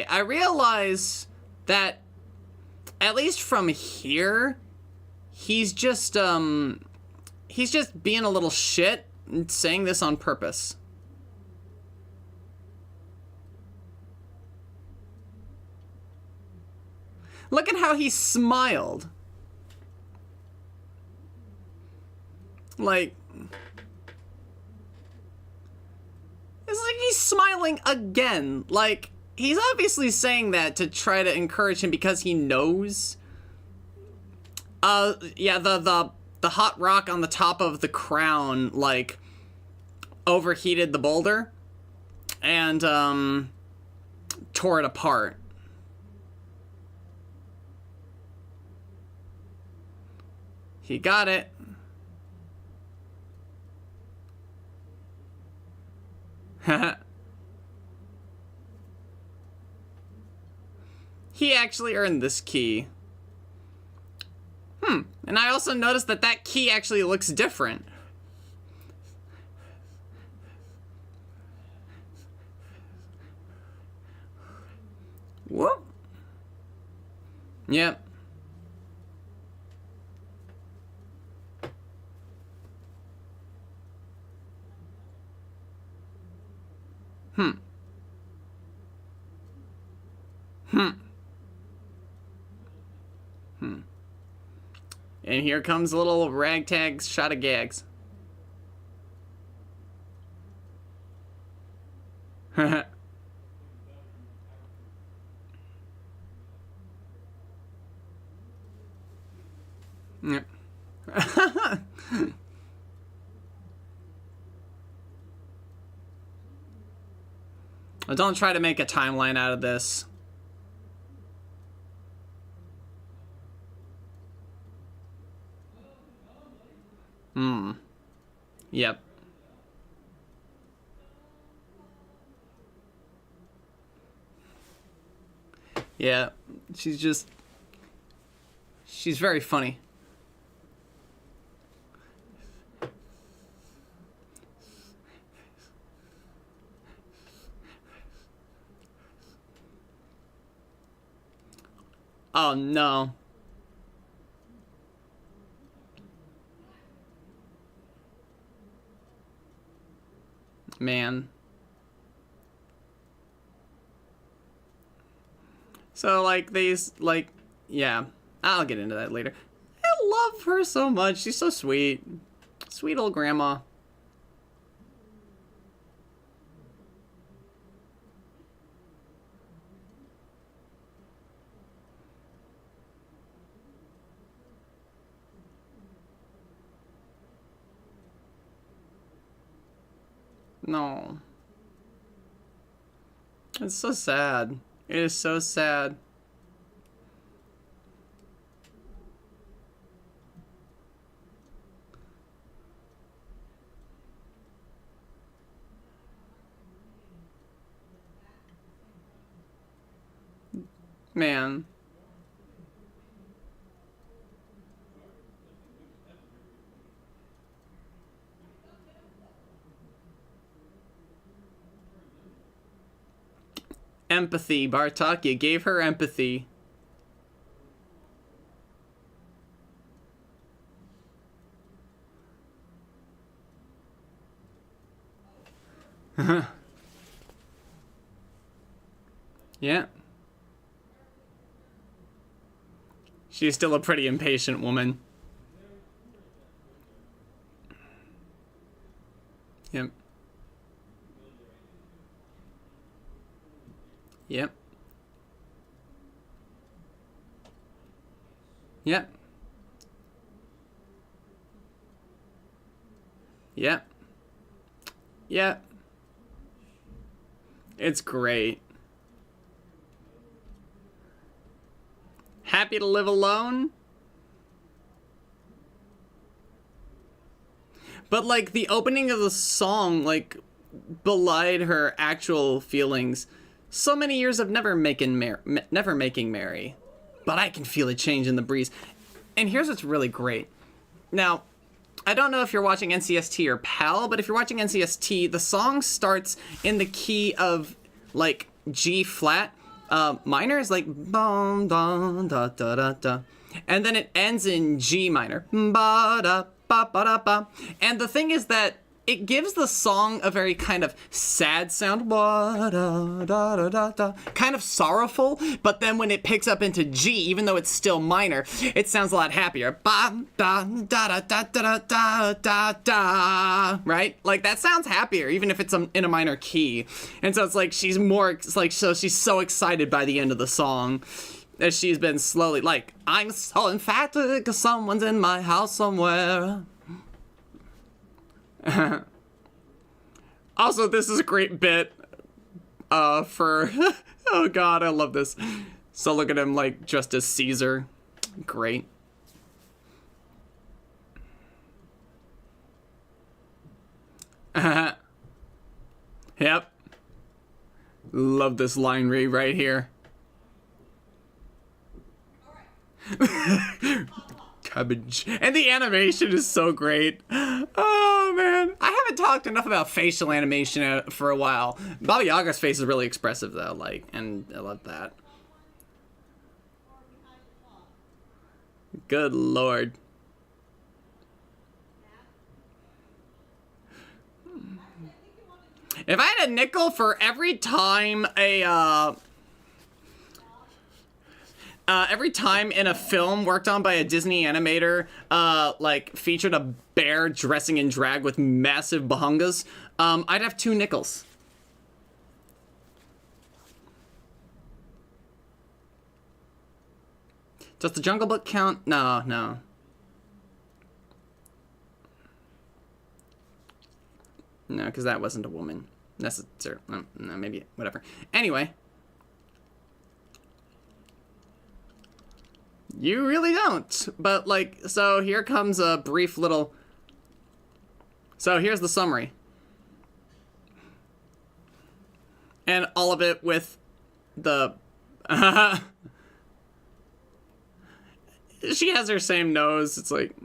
I realize that at least from here he's just being a little shit and saying this on purpose. Look at how he smiled. Like, it's like he's smiling again. Like, he's obviously saying that to try to encourage him because he knows. Yeah, the hot rock on the top of the crown, like, overheated the boulder and, tore it apart. He got it. He actually earned this key. And I also noticed that that key actually looks different. Whoop. Yep. And here comes a little ragtag shot of gags. Yep. Don't try to make a timeline out of this. Yep. Yeah, she's very funny. Oh no. Man. So, like, these, like, yeah. I'll get into that later. I love her so much. She's so sweet. Sweet old grandma. No. It's so sad. It is so sad. Man. Empathy, Bartok. You gave her empathy. Yeah. She's still a pretty impatient woman. Yep. Yep. Yep. Yep. Yep. It's great. Happy to live alone? But, like, the opening of the song, like, belied her actual feelings. So many years of never making merry, but I can feel a change in the breeze. And here's what's really great. Now, I don't know if you're watching NCST or PAL, but if you're watching NCST, the song starts in the key of, like, G flat. Minor is like, bum, da, da, da, da, da. And then it ends in G minor. Ba, da, ba, ba, da, ba. And the thing is that it gives the song a very kind of sad sound, da, da, da, da, da, kind of sorrowful, but then when it picks up into G, even though it's still minor, it sounds a lot happier. Ba, da, da, da, da, da, da, da, da, right? Like, that sounds happier, even if it's in a minor key. And so it's like she's more, it's like, so she's so excited by the end of the song, as she's been slowly, like, I'm so emphatic because someone's in my house somewhere. Also, this is a great bit for oh god, I love this. So look at him, like, dressed as Caesar. Great. Yep. Love this line read right here. Cabbage. And the animation is so great. Oh, man. I haven't talked enough about facial animation for a while. Baba Yaga's face is really expressive, though, like, and I love that. Good lord. If I had a nickel for every time every time in a film worked on by a Disney animator, like, featured a bear dressing in drag with massive bahungas, I'd have 2 nickels. Does the Jungle Book count? No, no. No, because that wasn't a woman. Necessarily. No, maybe, whatever. Anyway. You really don't. But, like, so here comes a brief little... So here's the summary. And all of it with the... She has her same nose. It's like...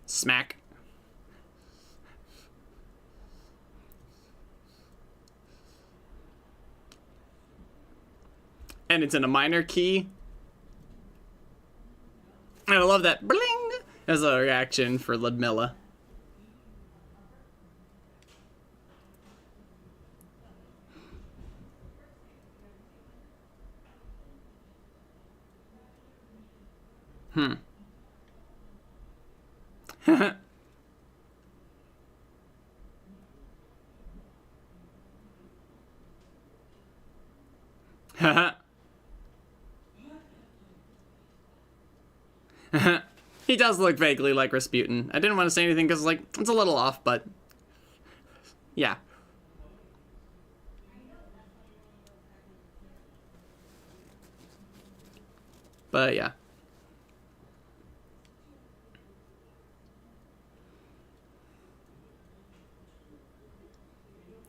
Smack. And it's in a minor key. And I love that bling as a reaction for Ludmilla. He does look vaguely like Rasputin. I didn't want to say anything because, like, it's a little off, but... Yeah. But, yeah.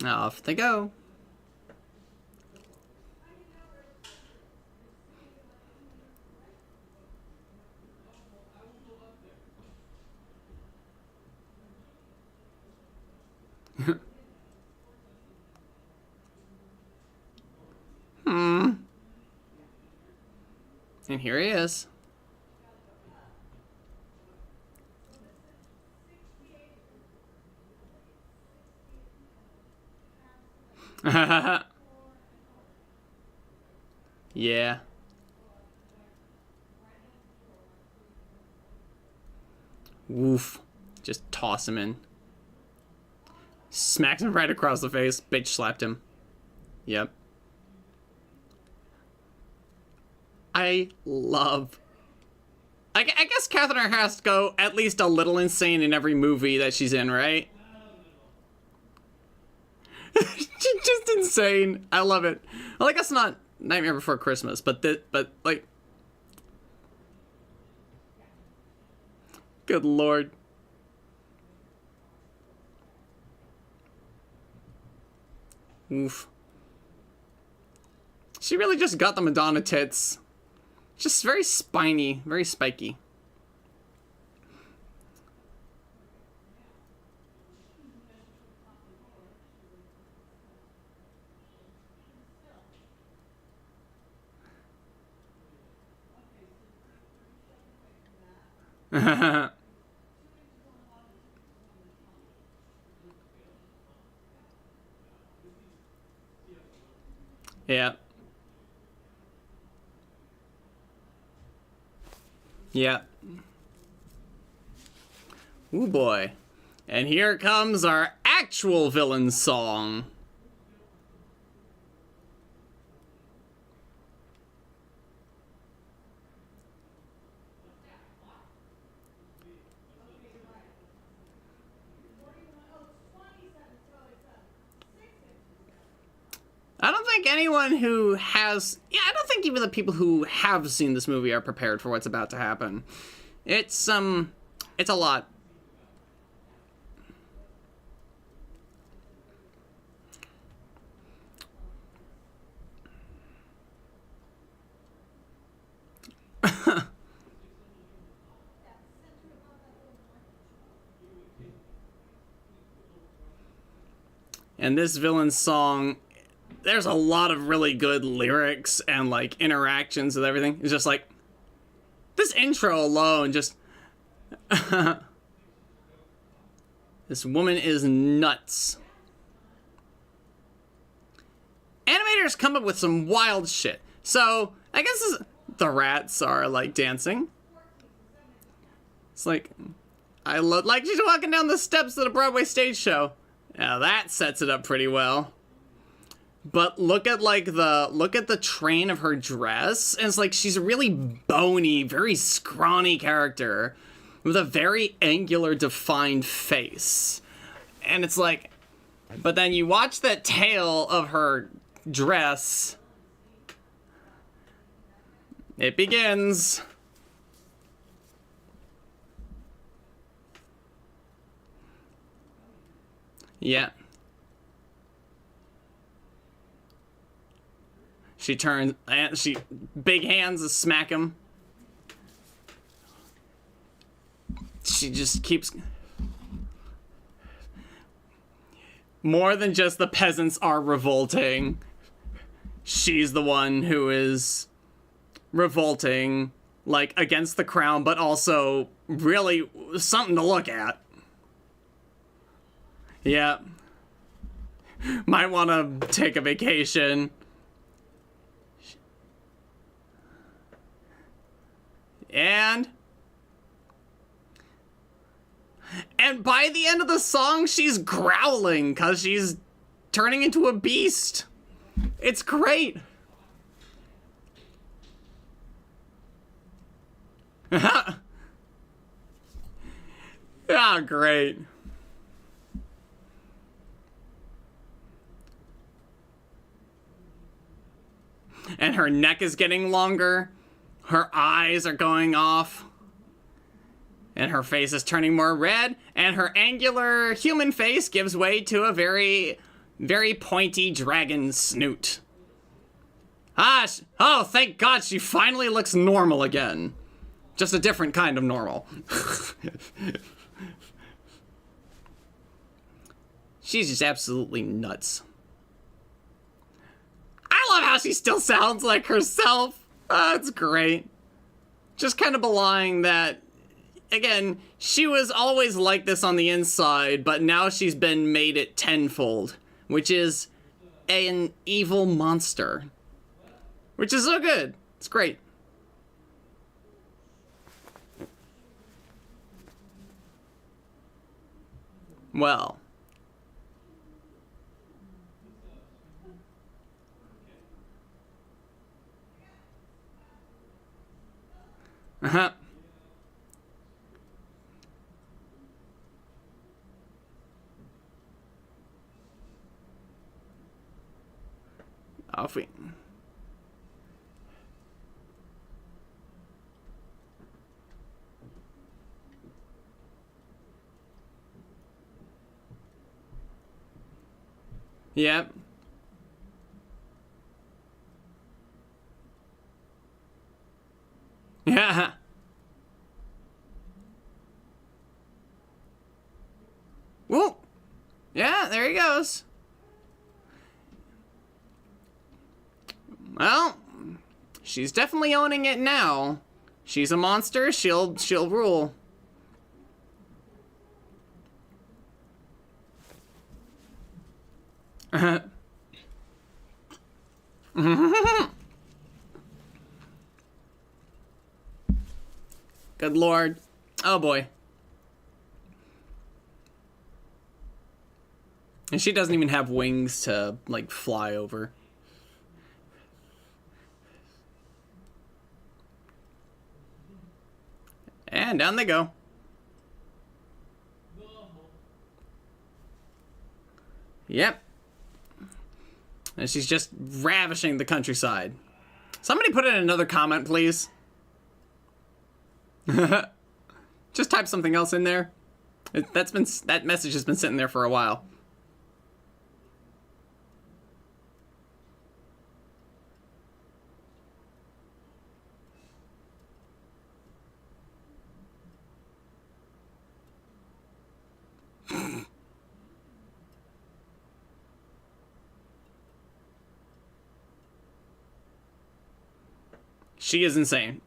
Off they go. And here he is. Yeah. Woof. Just toss him in. Smacks him right across the face. Bitch slapped him. Yep. I love... I guess Catherine has to go at least a little insane in every movie that she's in, right? She's just insane. I love it. Well, I guess not Nightmare Before Christmas, but like... Good lord. Oof. She really just got the Madonna tits. Just very spiny, very spiky. Yeah. Yeah. Ooh boy. And here comes our actual villain song. I don't think anyone who has... Yeah, I don't think even the people who have seen this movie are prepared for what's about to happen. It's a lot. And this villain song... There's a lot of really good lyrics and, like, interactions with everything. It's just like, this intro alone just... This woman is nuts. Animators come up with some wild shit. So, I guess the rats are, like, dancing. It's like, I love, like, she's walking down the steps of the Broadway stage show. Now that sets it up pretty well. But look at, like, look at the train of her dress. And it's like, she's a really bony, very scrawny character with a very angular, defined face. And it's like, but then you watch that tail of her dress. It begins. Yeah. She turns, and big hands to smack him. She just keeps... More than just the peasants are revolting. She's the one who is revolting, like, against the crown, but also really something to look at. Yeah. Might want to take a vacation. And by the end of the song, she's growling because she's turning into a beast. It's great. Ah, great. And her neck is getting longer. Her eyes are going off. And her face is turning more red. And her angular human face gives way to a very, very pointy dragon snoot. Oh, thank God she finally looks normal again. Just a different kind of normal. She's just absolutely nuts. I love how she still sounds like herself. That's great. Just kind of belying that, again, she was always like this on the inside, but now she's been made it tenfold, which is an evil monster. Which is so good. It's great. Well. Uh-huh. Off we... Yep. Yeah. Whoa. Yeah, there he goes. Well, she's definitely owning it now. She's a monster, she'll rule. Good lord. Oh boy. And she doesn't even have wings to, like, fly over. And down they go. Yep. And she's just ravishing the countryside. Somebody put in another comment, please. Just type something else in there. That message has been sitting there for a while. She is insane.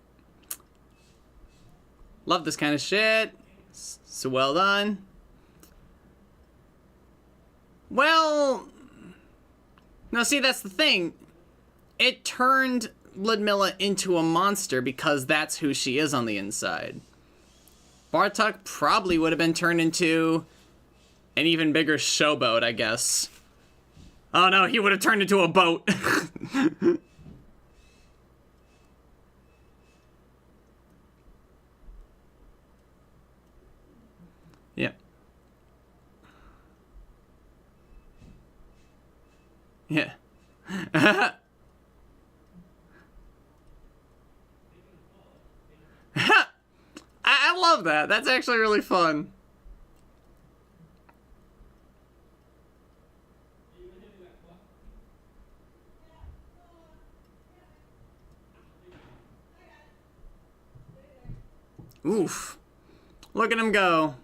Love this kind of shit. So well done. Well, no, see, that's the thing. It turned Ludmilla into a monster because that's who she is on the inside. Bartok probably would have been turned into an even bigger showboat, I guess. Oh no, he would have turned into a boat. Yep. Yeah. I love that. That's actually really fun. Oof. Look at him go.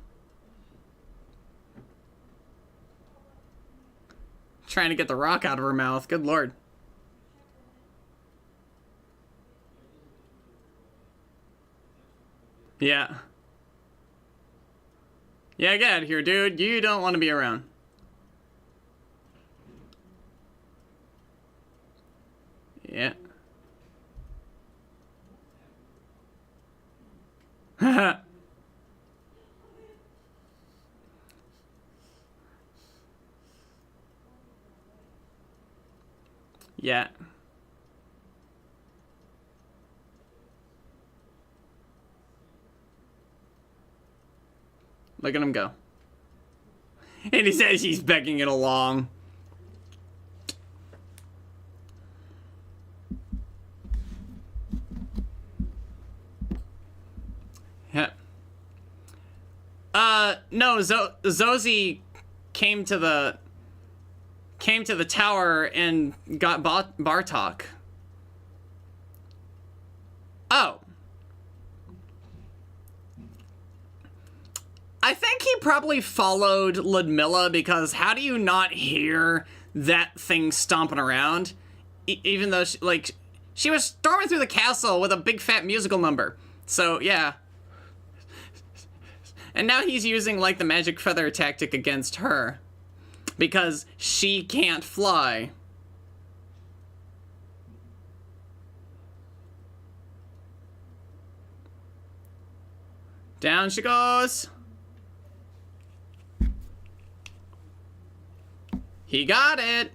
Trying to get the rock out of her mouth. Good lord. Yeah. Yeah, get out of here, dude. You don't want to be around. Yeah. Yeah. Look at him go. And he says he's begging it along. Yeah. No, Zozi came to the tower and got Bartok. Oh. I think he probably followed Ludmilla because how do you not hear that thing stomping around? Even though, she was storming through the castle with a big fat musical number. So, yeah. And now he's using, the magic feather tactic against her. Because she can't fly. Down she goes. He got it.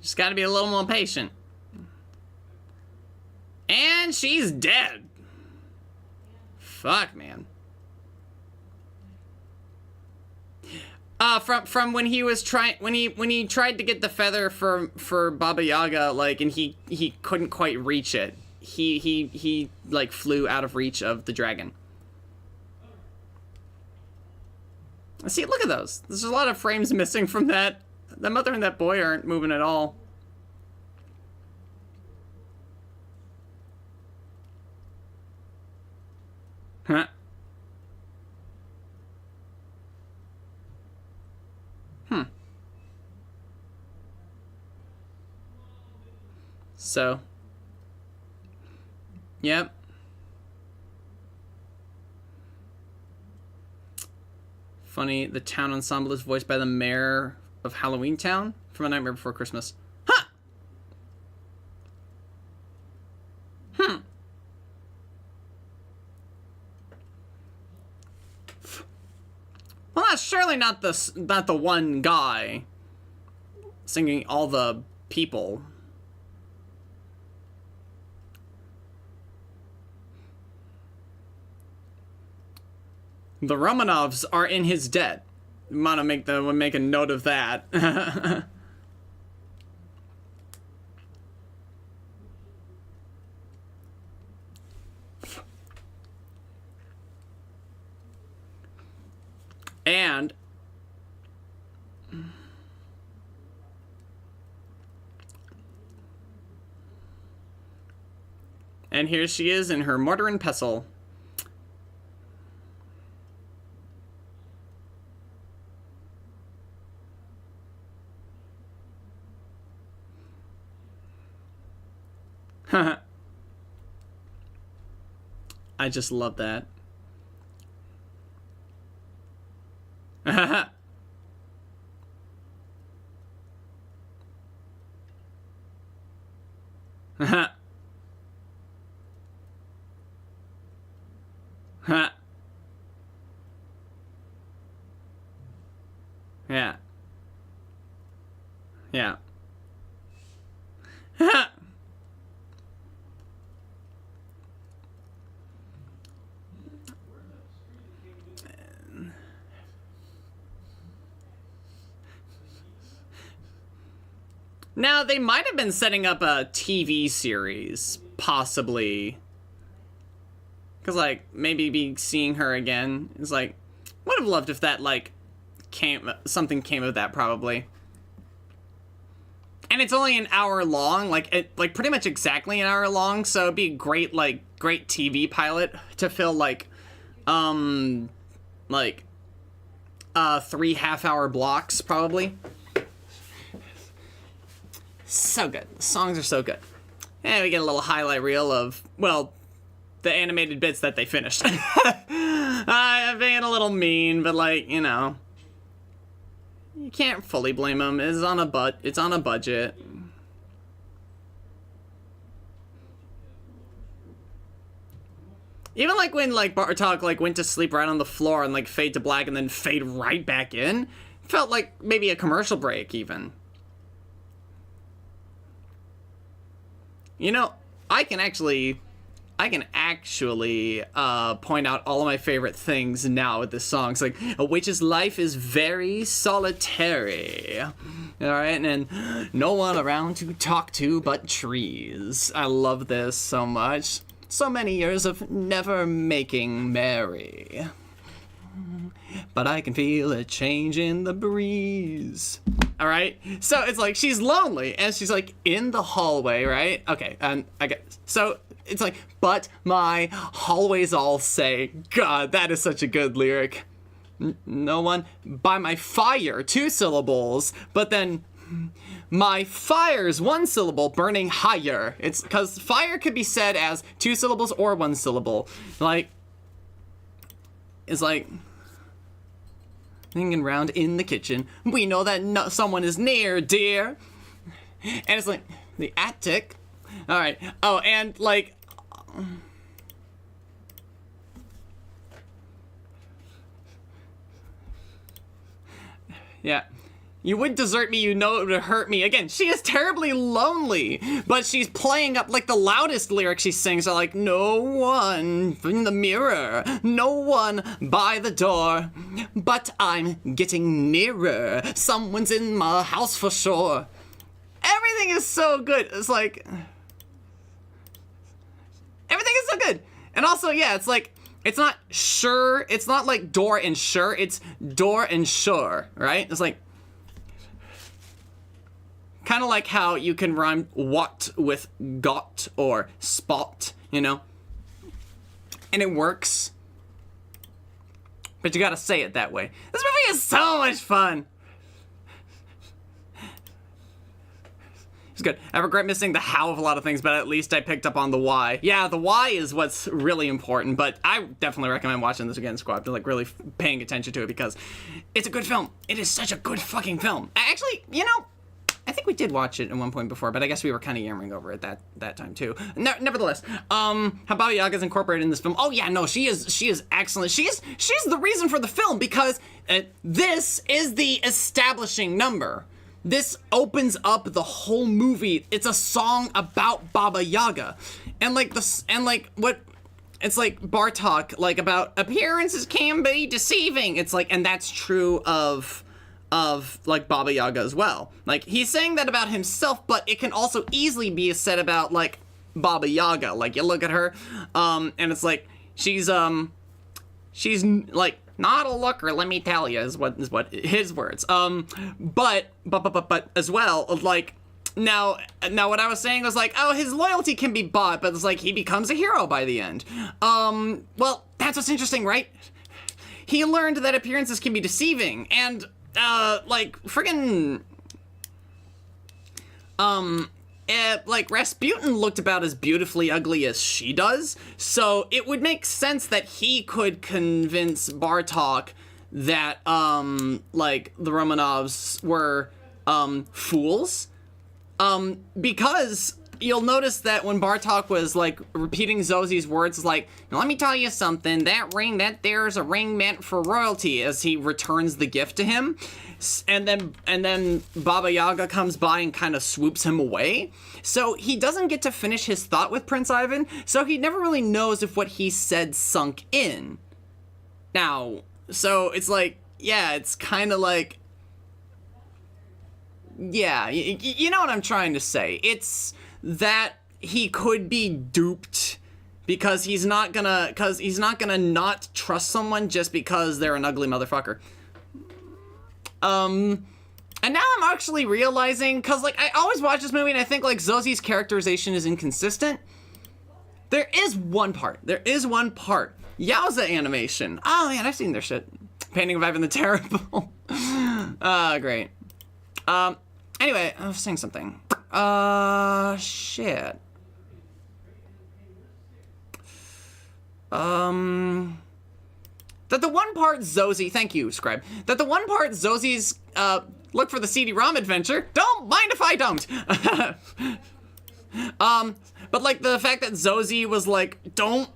Just gotta be a little more patient. And she's dead. Fuck, man. From when he was when he tried to get the feather for Baba Yaga, and he couldn't quite reach it. He flew out of reach of the dragon. See, look at those. There's a lot of frames missing from that. The mother and that boy aren't moving at all. Huh. So. Yep. Funny, the town ensemble is voiced by the mayor of Halloween Town from A Nightmare Before Christmas. Huh! Well, that's surely not the one guy singing all the people. The Romanovs are in his debt. I'm gonna make a note of that. And here she is in her mortar and pestle. I just love that. Huh. Huh. Yeah. Yeah. Huh. Now, they might have been setting up a TV series, possibly. Because, like, maybe be seeing her again is like, would have loved if that, like, something came of that, probably. And it's only an hour long, like pretty much exactly an hour long, so it'd be a great, like, great TV pilot to fill, like, 3 half-hour blocks, probably. So good. The songs are so good. And we get a little highlight reel of, well, the animated bits that they finished. I'm being a little mean, but, like, you know, you can't fully blame them. It's on a budget. Even, like, when, like, Bartok, like, went to sleep right on the floor and, like, fade to black and then fade right back in, felt like maybe a commercial break, even. You know, I can actually point out all of my favorite things now with this song. It's like, a witch's life is very solitary. Alright, and no one around to talk to but trees. I love this so much. So many years of never making merry. But I can feel a change in the breeze. Alright? So it's like she's lonely and she's like in the hallway, right? Okay, and I get so it's like, but my hallways all say, God, that is such a good lyric. No one by my fire, 2 syllables, but then my fire's 1 syllable burning higher. It's because fire could be said as 2 syllables or 1 syllable. Like, it's like hanging around in the kitchen. We know that someone is near, dear. And it's like, the attic. Alright. Oh, and like, yeah. You would desert me, you know it would hurt me. Again, she is terribly lonely, but she's playing up, like, the loudest lyrics she sings are like, no one in the mirror, no one by the door, but I'm getting nearer. Someone's in my house for sure. Everything is so good. It's like, everything is so good. And also, yeah, it's like, it's not sure, it's not like door and sure, it's door and sure, right? It's like, kind of like how you can rhyme what with got or spot, you know? And it works. But you gotta say it that way. This movie is so much fun. It's good. I regret missing the how of a lot of things, but at least I picked up on the why. Yeah, the why is what's really important, but I definitely recommend watching this again, Squad, to like really paying attention to it because it's a good film. It is such a good fucking film. Actually, you know, I think we did watch it at one point before, but I guess we were kind of yammering over it that time too. Nevertheless, how Baba Yaga's incorporated in this film? Oh yeah, no, she is excellent. She's the reason for the film because this is the establishing number. This opens up the whole movie. It's a song about Baba Yaga, and like what. It's like Bartok, like about appearances can be deceiving. It's like, and that's true of like Baba Yaga as well. Like he's saying that about himself, but it can also easily be said about like Baba Yaga. Like you look at her, and it's like she's like not a looker, let me tell you, is what his words. But as well, like now what I was saying was like, oh, his loyalty can be bought, but it's like he becomes a hero by the end. Well, that's what's interesting, right? He learned that appearances can be deceiving, and like friggin' like Rasputin looked about as beautifully ugly as she does, so it would make sense that he could convince Bartok that like the Romanovs were fools, because you'll notice that when Bartok was like repeating Zozi's words, like, "Now let me tell you something. That ring, that there's a ring meant for royalty," as he returns the gift to him, and then Baba Yaga comes by and kind of swoops him away. So he doesn't get to finish his thought with Prince Ivan. So he never really knows if what he said sunk in. Now, so it's like, yeah, it's kind of like. Yeah, you know what I'm trying to say. It's that he could be duped because he's not gonna not trust someone just because they're an ugly motherfucker. And now I'm actually realizing, because like I always watch this movie and I think like Zozi's characterization is inconsistent. There is one part. Yowza animation. Oh man, I've seen their shit. Painting of Ivan the Terrible. Great. Anyway, I was saying something. Shit. That the one part Zozi, thank you, Scribe. That the one part Zozi's, look for the CD-ROM adventure. Don't mind if I don't. But like the fact that Zozi was like, don't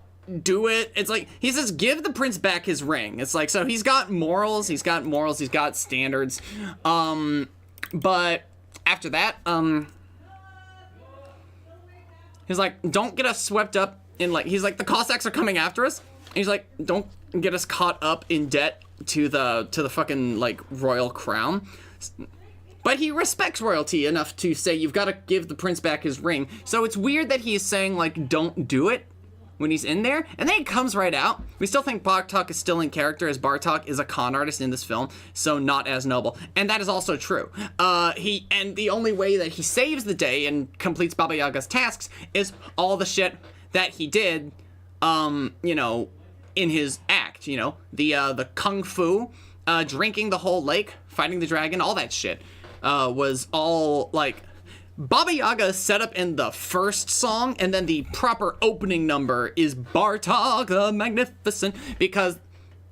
do it. It's like, he says, give the prince back his ring. It's like, so he's got morals, he's got standards. But after that, he's like, don't get us swept up in like, he's like, the Cossacks are coming after us. And he's like, don't get us caught up in debt to the fucking like royal crown. But he respects royalty enough to say, you've got to give the prince back his ring. So it's weird that he's saying like, don't do it when he's in there, and then it comes right out. We still think Bartok is still in character, as Bartok is a con artist in this film, so not as noble. And that is also true. And the only way that he saves the day and completes Baba Yaga's tasks is all the shit that he did, you know, in his act, you know, the kung fu, drinking the whole lake, fighting the dragon, all that shit, was all like, Baba Yaga is set up in the first song, and then the proper opening number is Bartok the Magnificent, because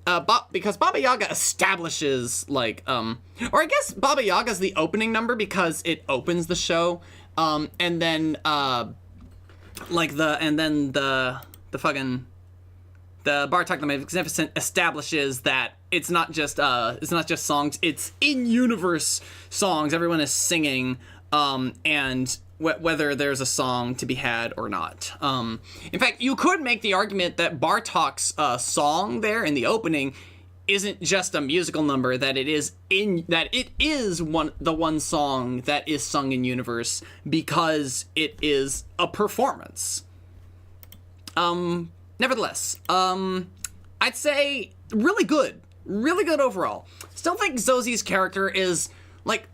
Baba Yaga establishes like, or I guess Baba Yaga's the opening number because it opens the show, and then the Bartok the Magnificent establishes that it's not just songs, it's in-universe songs. Everyone is singing. And whether there's a song to be had or not. In fact, you could make the argument that Bartok's song there in the opening isn't just a musical number, that it is the one song that is sung in universe because it is a performance. Nevertheless, I'd say really good overall. Still think Zozi's character is like,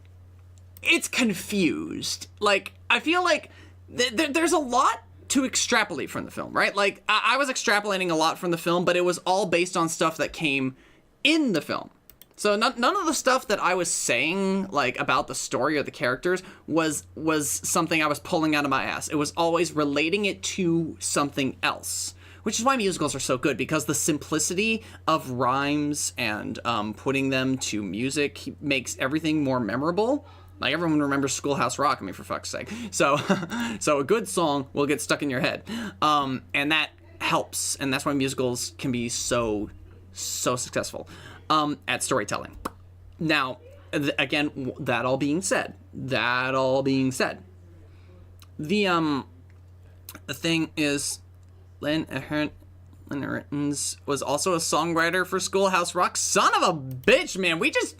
it's confused. Like, I feel like there's a lot to extrapolate from the film, right? Like, I was extrapolating a lot from the film, but it was all based on stuff that came in the film. So none of the stuff that I was saying, like, about the story or the characters was something I was pulling out of my ass. It was always relating it to something else. Which is why musicals are so good, because the simplicity of rhymes and putting them to music makes everything more memorable. Like, everyone remembers Schoolhouse Rock, I mean, for fuck's sake. So a good song will get stuck in your head. And that helps, and that's why musicals can be so successful at storytelling. Now, again, that all being said, the thing is, Lynn Ahrens was also a songwriter for Schoolhouse Rock. Son of a bitch, man. We just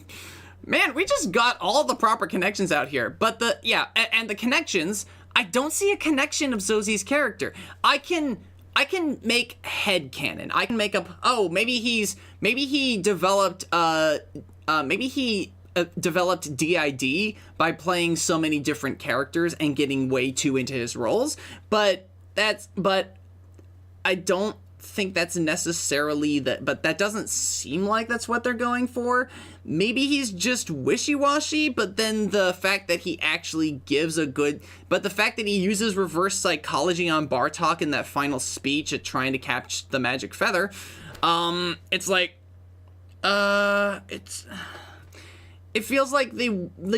got all the proper connections out here. But and the connections, I don't see a connection of Zozi's character. I can make headcanon. I can make up, maybe he developed DID by playing so many different characters and getting way too into his roles. But I don't think that's necessarily that, but that doesn't seem like that's what they're going for. Maybe he's just wishy-washy, but then the fact that he actually but the fact that he uses reverse psychology on Bartok in that final speech at trying to catch the magic feather, it's like, it feels like they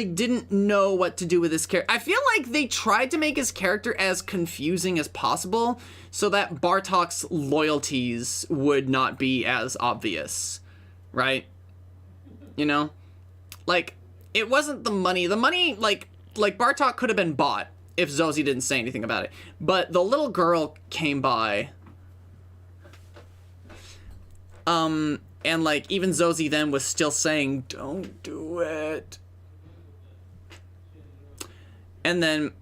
didn't know what to do with his character. I feel like they tried to make his character as confusing as possible so that Bartok's loyalties would not be as obvious, right? You know? Like, it wasn't the money. The money, like Bartok could have been bought if Zozi didn't say anything about it. But the little girl came by. And, like, even Zozi then was still saying, don't do it. And then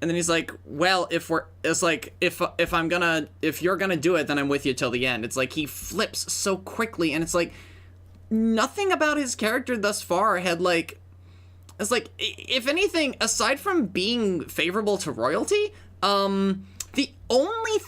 he's like, well, if you're gonna do it, then I'm with you till the end. It's like, he flips so quickly, and it's like, nothing about his character thus far had, like, it's like, if anything, aside from being favorable to royalty, the only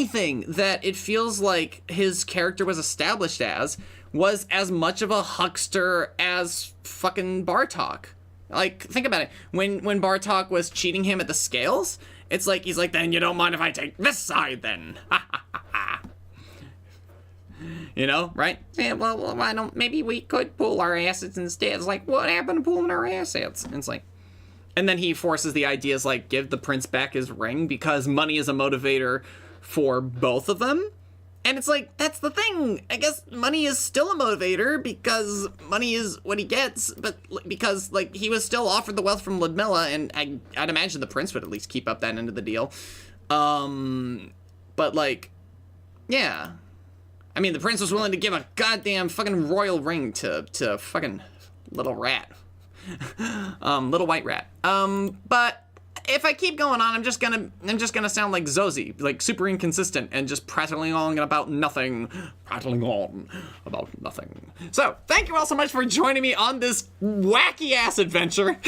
thing that it feels like his character was established as was as much of a huckster as fucking Bartok. Like, think about it. When Bartok was cheating him at the scales, it's like, he's like, then you don't mind if I take this side then. You know, right? Yeah, well, why don't, maybe we could pool our assets instead. It's like, what happened to pooling our assets? And it's like, and then he forces the ideas like, give the prince back his ring because money is a motivator for both of them. And it's like, that's the thing. I guess money is still a motivator because money is what he gets, but because, like, he was still offered the wealth from Ludmilla, and I'd imagine the prince would at least keep up that end of the deal. But, like, yeah. I mean, the prince was willing to give a goddamn fucking royal ring to fucking little rat. Little white rat. But if I keep going on, I'm just gonna sound like Zozi, like super inconsistent and just prattling on about nothing. So, thank you all so much for joining me on this wacky ass adventure.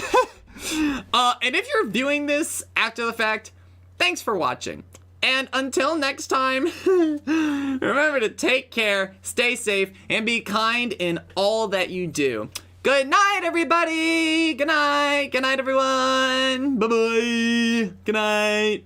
And if you're viewing this after the fact, thanks for watching. And until next time, remember to take care, stay safe, and be kind in all that you do. Good night, everybody! Good night! Good night, everyone! Bye-bye! Good night!